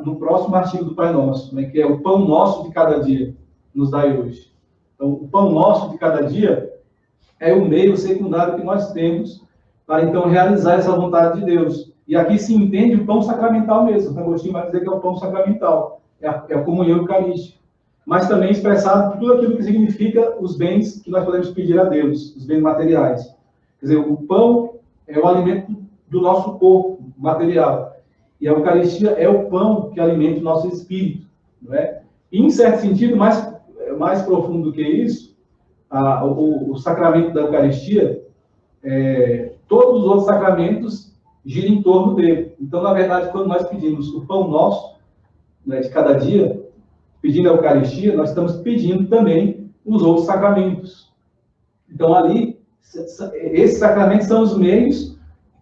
no próximo artigo do Pai Nosso, né, que é o pão nosso de cada dia, nos dai hoje. Então, o pão nosso de cada dia é o meio secundário que nós temos para, então, realizar essa vontade de Deus. E aqui se entende o pão sacramental mesmo. Então, Agostinho vai dizer que é o pão sacramental, é a comunhão eucarística. Mas também expressado por tudo aquilo que significa os bens que nós podemos pedir a Deus, os bens materiais. Quer dizer, o pão é o alimento do nosso corpo material. E a Eucaristia é o pão que alimenta o nosso espírito. Não é? E, em certo sentido, mais profundo do que isso, o sacramento da Eucaristia, todos os outros sacramentos giram em torno dele. Então, na verdade, quando nós pedimos o pão nosso, né, de cada dia, pedindo a Eucaristia, nós estamos pedindo também os outros sacramentos. Então, ali, esses sacramentos são os meios,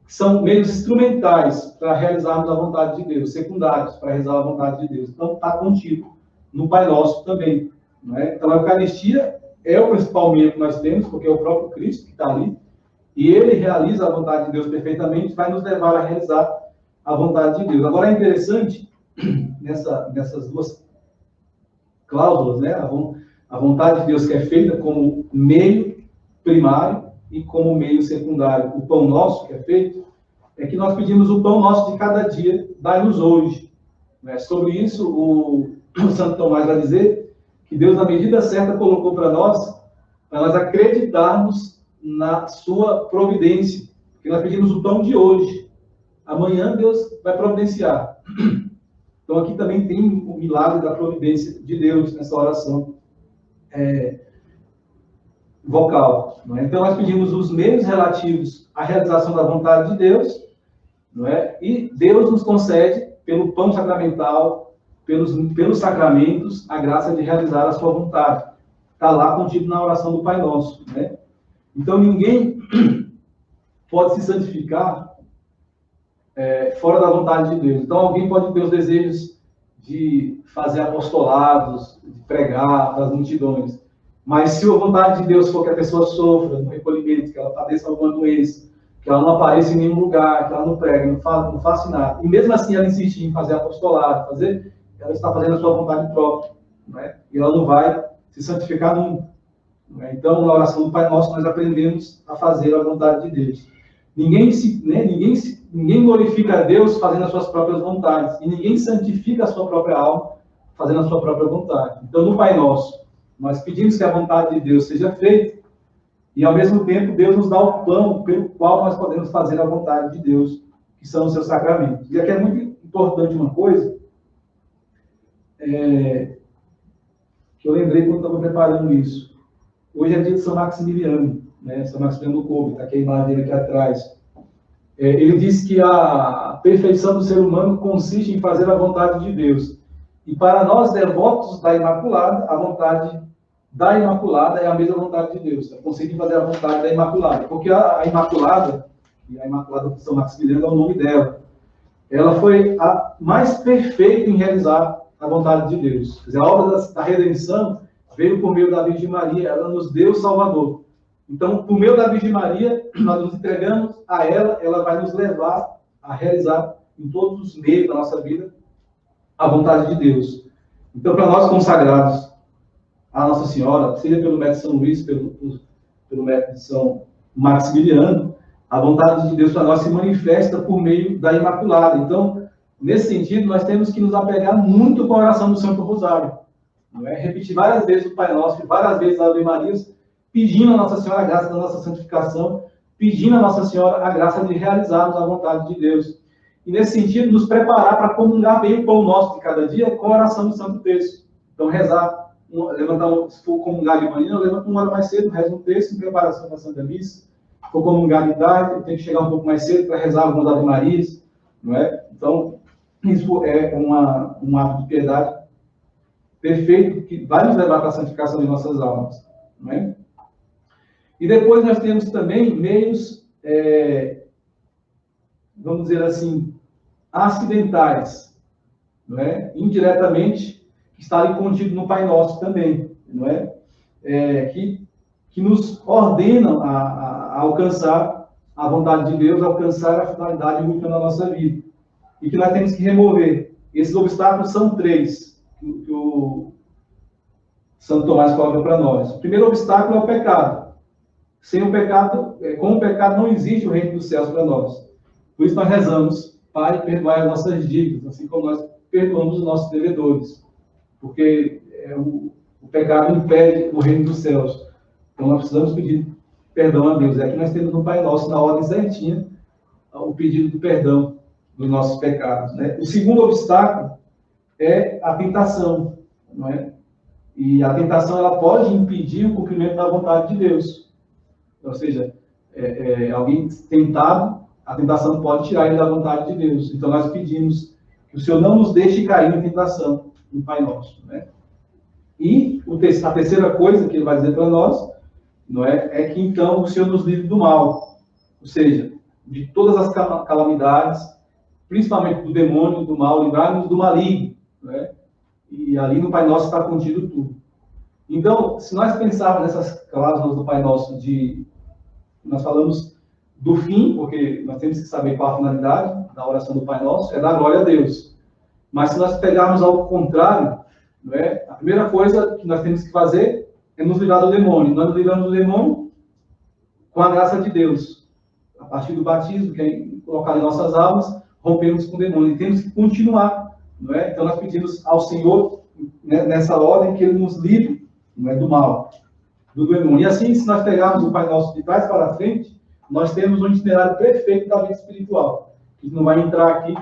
são meios instrumentais para realizarmos a vontade de Deus, secundários para realizar a vontade de Deus. Então, está contido no Pai Nosso também. Não é? Então, a Eucaristia é o principal meio que nós temos, porque é o próprio Cristo que está ali, e ele realiza a vontade de Deus perfeitamente, vai nos levar a realizar a vontade de Deus. Agora, é interessante, nessas duas cláusulas, né? A vontade de Deus que é feita como meio primário e como meio secundário. O pão nosso que é feito, é que nós pedimos o pão nosso de cada dia, dai-nos hoje. Né? Sobre isso, o Santo Tomás vai dizer que Deus, na medida certa, colocou para nós acreditarmos na sua providência. Porque nós pedimos o pão de hoje. Amanhã Deus vai providenciar. Então, aqui também tem o milagre da providência de Deus nessa oração vocal. Não é? Então, nós pedimos os meios relativos à realização da vontade de Deus, não é? E Deus nos concede, pelo pão sacramental, pelos sacramentos, a graça de realizar a sua vontade. Está lá contido na oração do Pai Nosso. Né? Então, ninguém pode se santificar fora da vontade de Deus. Então, alguém pode ter os desejos de fazer apostolados, de pregar para as multidões. Mas se a vontade de Deus for que a pessoa sofra no recolhimento, que ela padeça alguma doença, que ela não apareça em nenhum lugar, que ela não pregue, não faça nada, e mesmo assim ela insistir em fazer apostolado, ela está fazendo a sua vontade própria, não é? E ela não vai se santificar nunca. Não é? Então, na oração do Pai Nosso, nós aprendemos a fazer a vontade de Deus. Ninguém glorifica a Deus fazendo as suas próprias vontades, e ninguém santifica a sua própria alma fazendo a sua própria vontade. Então, no Pai Nosso, nós pedimos que a vontade de Deus seja feita, e ao mesmo tempo Deus nos dá o pão pelo qual nós podemos fazer a vontade de Deus, que são os seus sacramentos. E aqui é muito importante uma coisa, que eu lembrei quando estava preparando isso. Hoje é dia de São Maximiliano, né? São Maximiliano do Cobre, está aqui a imagem dele aqui atrás. Ele diz que a perfeição do ser humano consiste em fazer a vontade de Deus. E para nós, devotos da Imaculada, a vontade da Imaculada é a mesma vontade de Deus. Conseguir fazer a vontade da Imaculada. Porque a Imaculada, e a Imaculada de São Maximiliano é o nome dela, ela foi a mais perfeita em realizar a vontade de Deus. Quer dizer, a obra da redenção veio por meio da Virgem Maria, ela nos deu o Salvador. Então, por meio da Virgem Maria, nós nos entregamos a ela, ela vai nos levar a realizar em todos os meios da nossa vida a vontade de Deus. Então, para nós consagrados a Nossa Senhora, seja pelo método de São Luís, pelo método de São Maximiliano, a vontade de Deus para nós se manifesta por meio da Imaculada. Então, nesse sentido, nós temos que nos apegar muito com a oração do Santo Rosário. Não é? Repetir várias vezes o Pai Nosso, várias vezes a Ave Maria, pedindo a Nossa Senhora a graça da nossa santificação, pedindo a Nossa Senhora a graça de realizarmos a vontade de Deus. E, nesse sentido, nos preparar para comungar bem o pão nosso de cada dia com a oração do Santo Terço. Então, rezar, se for comungar de manhã, levanta uma hora mais cedo, reza um terço em preparação para a Santa Missa. Se for comungar de tarde, tem que chegar um pouco mais cedo para rezar algumas Ave Marias, não é? Então, isso é um ato de piedade perfeito que vai nos levar para a santificação de nossas almas, não é? E depois nós temos também meios, vamos dizer assim, acidentais, não é? Indiretamente, que está ali contido no Pai Nosso também, não é? Que nos ordenam a alcançar a vontade de Deus, alcançar a finalidade última da nossa vida. E que nós temos que remover. Esses obstáculos são 3 que o Santo Tomás coloca para nós. O primeiro obstáculo é o pecado. Sem o pecado, com o pecado não existe o reino dos céus para nós. Por isso nós rezamos, Pai, perdoai as nossas dívidas, assim como nós perdoamos os nossos devedores. Porque o pecado impede o reino dos céus. Então nós precisamos pedir perdão a Deus. É aqui nós temos no Pai Nosso, na ordem certinha, o pedido do perdão dos nossos pecados, né? O segundo obstáculo é a tentação, não é? E a tentação, ela pode impedir o cumprimento da vontade de Deus. Ou seja, alguém tentado, a tentação pode tirar ele da vontade de Deus. Então nós pedimos que o Senhor não nos deixe cair em tentação, no Pai Nosso, né? E a terceira coisa que ele vai dizer para nós, não é que então o Senhor nos livre do mal. Ou seja, de todas as calamidades, principalmente do demônio, do mal, livrar-nos do maligno, né? E ali no Pai Nosso está contido tudo. Então, se nós pensarmos nessas cláusulas do Pai Nosso, nós falamos do fim, porque nós temos que saber qual a finalidade da oração do Pai Nosso, é dar glória a Deus. Mas se nós pegarmos ao contrário, não é? A primeira coisa que nós temos que fazer é nos livrar do demônio. Nós nos livramos do demônio com a graça de Deus. A partir do batismo, que é colocar em nossas almas, rompemos com o demônio. E temos que continuar, não é? Então nós pedimos ao Senhor, né, nessa ordem, que Ele nos livre, não é, do mal, do demônio. E assim, se nós pegarmos o Pai Nosso de trás para frente, nós temos um itinerário perfeito da vida espiritual. Que não vai entrar aqui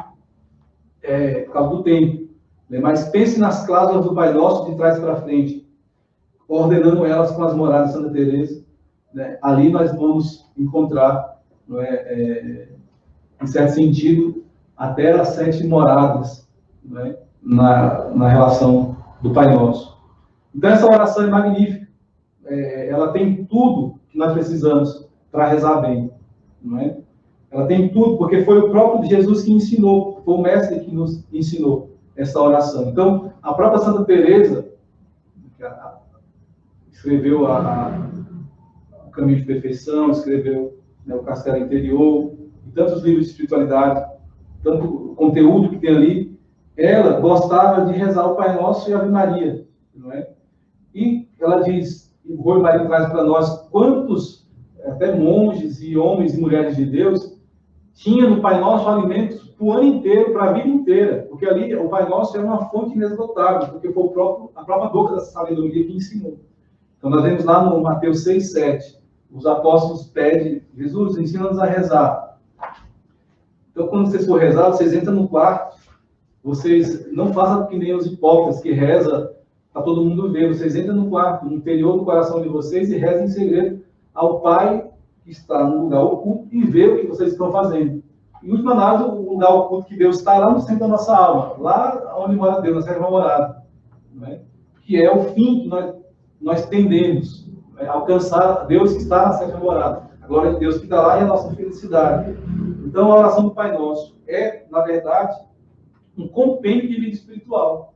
por causa do tempo. Né? Mas pense nas cláusulas do Pai Nosso de trás para frente, ordenando elas com as moradas de Santa Teresa. Né? Ali nós vamos encontrar, não é, em certo sentido, até as 7 moradas, né, na relação do Pai Nosso. Então essa oração é magnífica. Ela tem tudo que nós precisamos para rezar bem. Não é? Ela tem tudo, porque foi o próprio Jesus que ensinou, foi o mestre que nos ensinou essa oração. Então, a própria Santa Teresa, que escreveu o Caminho de Perfeição, escreveu, né, o Castelo Interior, e tantos livros de espiritualidade, tanto conteúdo que tem ali, ela gostava de rezar o Pai Nosso e a Ave Maria, não é? E ela diz, e o Rui Maria traz para nós, quantos até monges e homens e mulheres de Deus tinham no Pai Nosso alimentos para o ano inteiro, para a vida inteira, porque ali o Pai Nosso era uma fonte inesgotável, porque foi a própria boca dessa sabedoria que ensinou. Então nós vemos lá no Mateus 6:7, os apóstolos pedem, Jesus, ensina-nos a rezar. Então quando vocês for rezar, vocês entram no quarto, vocês não façam que nem os hipócritas que rezam para todo mundo ver, vocês entram no quarto, no interior do coração de vocês e rezam em segredo ao Pai que está no lugar oculto e vê o que vocês estão fazendo. Em última análise, o lugar oculto que Deus está lá no centro da nossa alma, lá onde mora Deus, na sétima morada, né? Que é o fim que nós tendemos, né? Alcançar Deus que está na sétima morada. A glória de Deus que está lá e a nossa felicidade. Então, a oração do Pai Nosso é, na verdade, um compêndio de vida espiritual,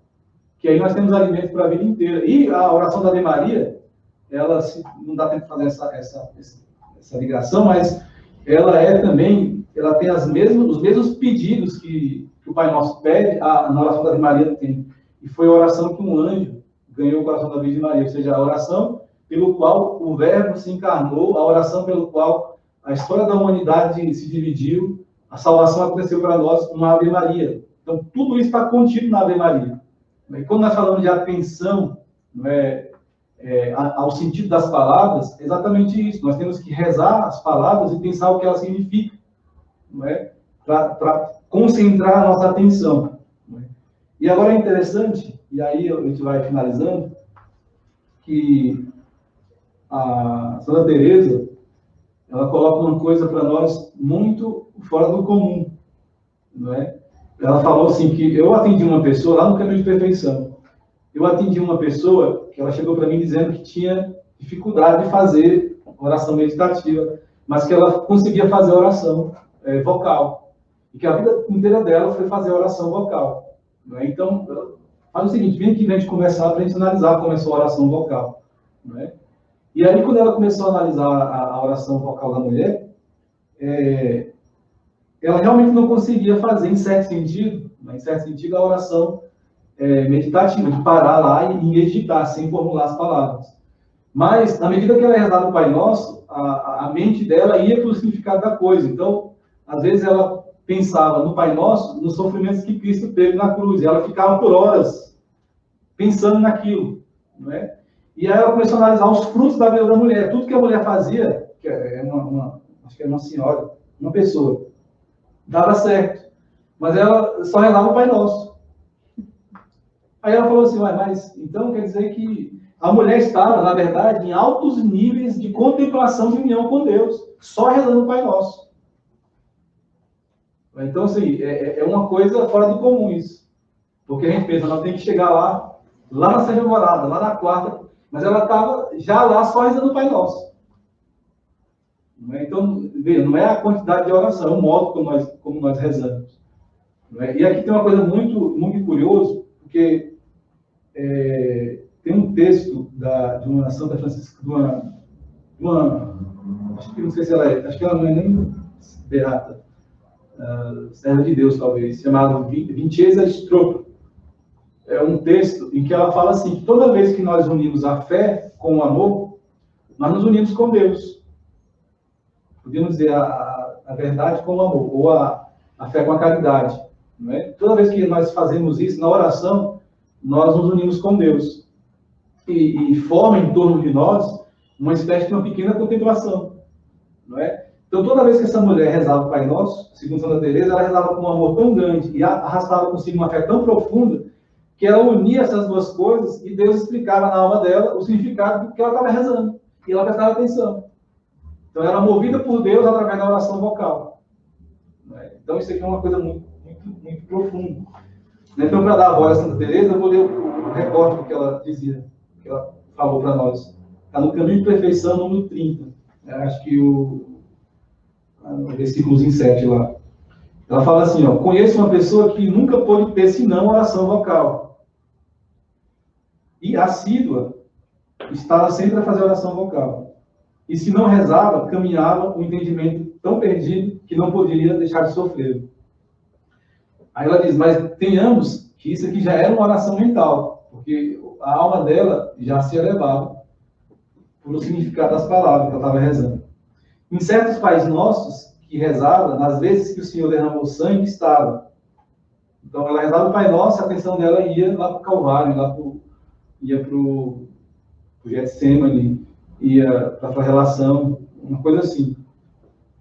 que aí nós temos alimento para a vida inteira. E a oração da Ave Maria, ela não dá tempo de fazer essa ligação, mas ela também, ela tem os mesmos pedidos que o Pai Nosso pede, na oração da Ave Maria tem. E foi a oração que um anjo ganhou o coração da Virgem Maria, ou seja, a oração pelo qual o Verbo se encarnou, a oração pelo qual a história da humanidade se dividiu, a salvação aconteceu para nós, uma Ave Maria. Então, tudo isso está contido na Ave Maria. E quando nós falamos de atenção, não ao sentido das palavras, é exatamente isso. Nós temos que rezar as palavras e pensar o que elas significam, para concentrar a nossa atenção. E agora é interessante, e aí a gente vai finalizando, que a Santa Teresa, ela coloca uma coisa para nós muito fora do comum, não é? Ela falou assim que eu atendi uma pessoa lá no Caminho de Perfeição. Eu atendi uma pessoa que ela chegou para mim dizendo que tinha dificuldade de fazer oração meditativa, mas que ela conseguia fazer oração vocal. E que a vida inteira dela foi fazer oração vocal. Não é? Então, faz o seguinte, vem aqui a gente conversar para a gente analisar como é a sua oração vocal. Não é? E aí, quando ela começou a analisar a oração vocal da mulher, ela realmente não conseguia fazer, em certo sentido, a oração meditativa, de parar lá e meditar, sem formular as palavras. Mas, na medida que ela rezava o Pai Nosso, a mente dela ia para o significado da coisa. Então, às vezes ela pensava no Pai Nosso, nos sofrimentos que Cristo teve na cruz. E ela ficava por horas pensando naquilo, não é? E aí ela começou a analisar os frutos da vida da mulher. Tudo que a mulher fazia, que acho que é uma senhora, uma pessoa, dava certo. Mas ela só rezava o Pai Nosso. Aí ela falou assim, mas então quer dizer que a mulher estava, na verdade, em altos níveis de contemplação de união com Deus, só rezando o Pai Nosso. Então, assim, é uma coisa fora do comum isso. Porque a gente pensa, nós temos que chegar lá na Santa Morada, lá na quarta, mas ela estava já lá só rezando o Pai Nosso. Então, veja, não é a quantidade de oração, é o modo como nós rezamos. E aqui tem uma coisa muito, muito curiosa, porque tem um texto de uma Santa Francisca, acho que não sei se ela acho que ela não é nem beata, serva de Deus, talvez, chamado Vincesa Stropa. É um texto em que ela fala assim, que toda vez que nós unimos a fé com o amor, nós nos unimos com Deus. Podemos dizer a verdade com o amor, ou a fé com a caridade. Não é? Toda vez que nós fazemos isso, na oração, nós nos unimos com Deus. E forma em torno de nós uma espécie de uma pequena contemplação. Não é? Então, toda vez que essa mulher rezava o Pai Nosso, segundo Santa Teresa, ela rezava com um amor tão grande e arrastava consigo uma fé tão profunda que ela unia essas duas coisas e Deus explicava na alma dela o significado do que ela estava rezando. E ela prestava atenção. Então, ela era movida por Deus através da oração vocal. Não é? Então, isso aqui é uma coisa muito, muito, muito profunda. Então, para dar a voz a Santa Teresa, eu vou ler o recorte do que ela dizia, que ela falou para nós. Está no Caminho de Perfeição, número 30. Acho que o versículozinho 7 lá. Ela fala assim, conheço uma pessoa que nunca pôde ter senão oração vocal. E assídua, estava sempre a fazer oração vocal. E se não rezava, caminhava um entendimento tão perdido que não poderia deixar de sofrer. Aí ela diz, mas tenhamos que isso aqui já era uma oração mental, porque a alma dela já se elevava por o significado das palavras que ela estava rezando. Em certos pais nossos, que rezava, nas vezes que o Senhor derramou sangue, estava. Então, ela rezava o Pai Nosso, a atenção dela ia lá para o Calvário, ia para o Getsemane, ia para a relação, uma coisa assim.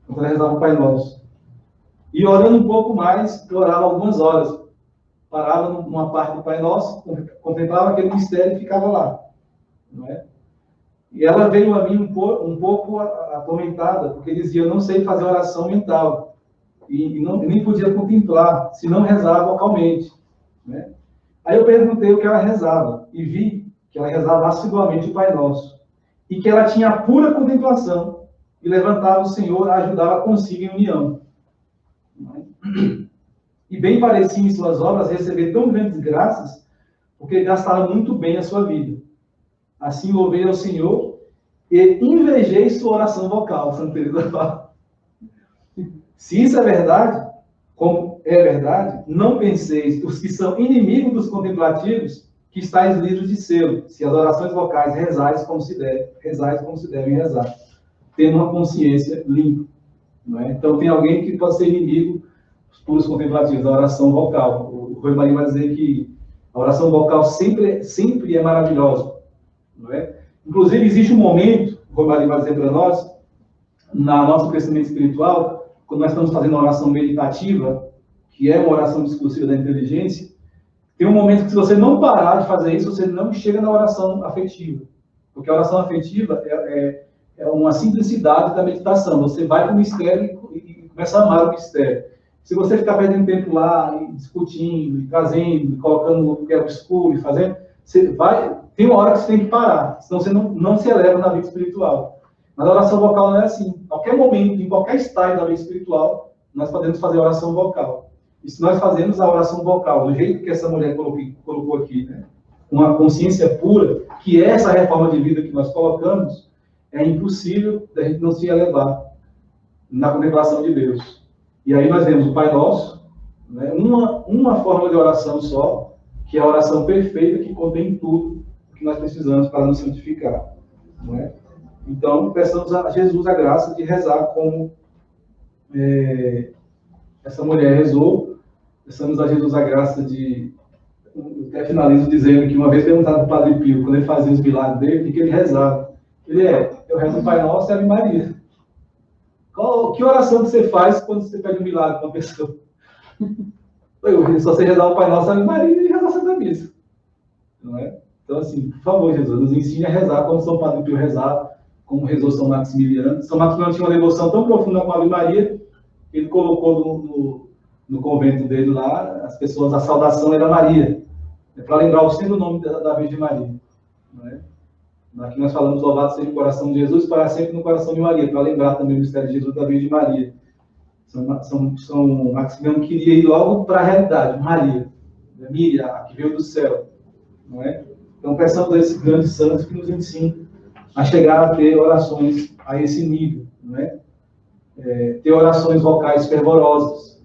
Então, ela rezava o Pai Nosso. E orando um pouco mais, orava algumas horas. Parava numa parte do Pai Nosso, contemplava aquele mistério e ficava lá. Não é? E ela veio a mim um pouco atormentada, porque dizia, eu não sei fazer oração mental. E nem podia contemplar, se não rezava vocalmente. Né? Aí eu perguntei o que ela rezava, e vi que ela rezava assiduamente o Pai Nosso. E que ela tinha pura contemplação, e levantava o Senhor a ajudá-la consigo em união. E bem parecia em suas obras receber tão grandes graças, porque gastava muito bem a sua vida. Assim louvei ao Senhor e invejei sua oração vocal, Santa Teresa fala. Se isso é verdade, como é verdade, não penseis, os que são inimigos dos contemplativos, que estáis livres de selo, se as orações vocais rezais como se devem rezar, tendo uma consciência limpa. Não é? Então tem alguém que pode ser inimigo dos puros contemplativos, da oração vocal. O Rui Maria vai dizer que a oração vocal sempre é maravilhosa. Não é? Inclusive, existe um momento, o Rui Maria vai dizer para nós, na nosso crescimento espiritual, quando nós estamos fazendo uma oração meditativa, que é uma oração discursiva da inteligência, tem um momento que, se você não parar de fazer isso, você não chega na oração afetiva. Porque a oração afetiva é uma simplicidade da meditação. Você vai para o mistério e começa a amar o mistério. Se você ficar perdendo tempo lá, e discutindo, e trazendo, e colocando o que é obscuro, e fazendo, tem uma hora que você tem que parar, senão você não se eleva na vida espiritual. Mas a oração vocal não é assim. Em qualquer momento, em qualquer estágio da vida espiritual, nós podemos fazer a oração vocal. E se nós fazemos a oração vocal do jeito que essa mulher colocou aqui, né? Uma consciência pura, que é essa reforma de vida que nós colocamos, é impossível da gente não se elevar na contemplação de Deus. E aí nós vemos o Pai Nosso, né, uma forma de oração só, que é a oração perfeita, que contém tudo o que nós precisamos para nos santificar. Não é? Então, peçamos a Jesus a graça de rezar como essa mulher rezou. Peçamos a Jesus a graça de... Eu até finalizo dizendo que uma vez perguntado para o Padre Pio, quando ele fazia os milagres dele, o que ele rezava? Eu rezo o Pai Nosso e a Ave Maria. Que oração que você faz quando você pede um milagre para uma pessoa? Eu só sei rezar o Pai Nosso e a Ave Maria e rezar a Santa Missa. Não é? Então, assim, por favor, Jesus, nos ensine a rezar como São Padre Pio rezava, como rezou São Maximiliano. São Maximiliano tinha uma devoção tão profunda com a Ave Maria, que ele colocou no convento dele lá, as pessoas, a saudação era Maria, para lembrar sempre o nome da Virgem Maria. Não é? Aqui nós falamos louvado seja o coração de Jesus, para sempre no coração de Maria, para lembrar também o mistério de Jesus da Virgem Maria. São Maximiliano queria ir logo para a realidade, Maria, Miriam, a que veio do céu. Não é? Então peçamos a esses grandes santos que nos ensinem a chegar a ter orações a esse nível. Não é? Ter orações vocais fervorosas.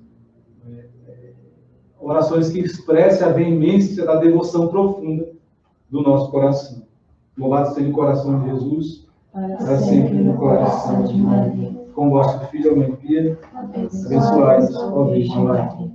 Orações que expressem a veemência da devoção profunda do nosso coração. Louvado seja o coração de Jesus, para sempre no coração de Maria. Com vosso Filho, a Mãe Pia, abençoai-nos, ó Virgem Maria.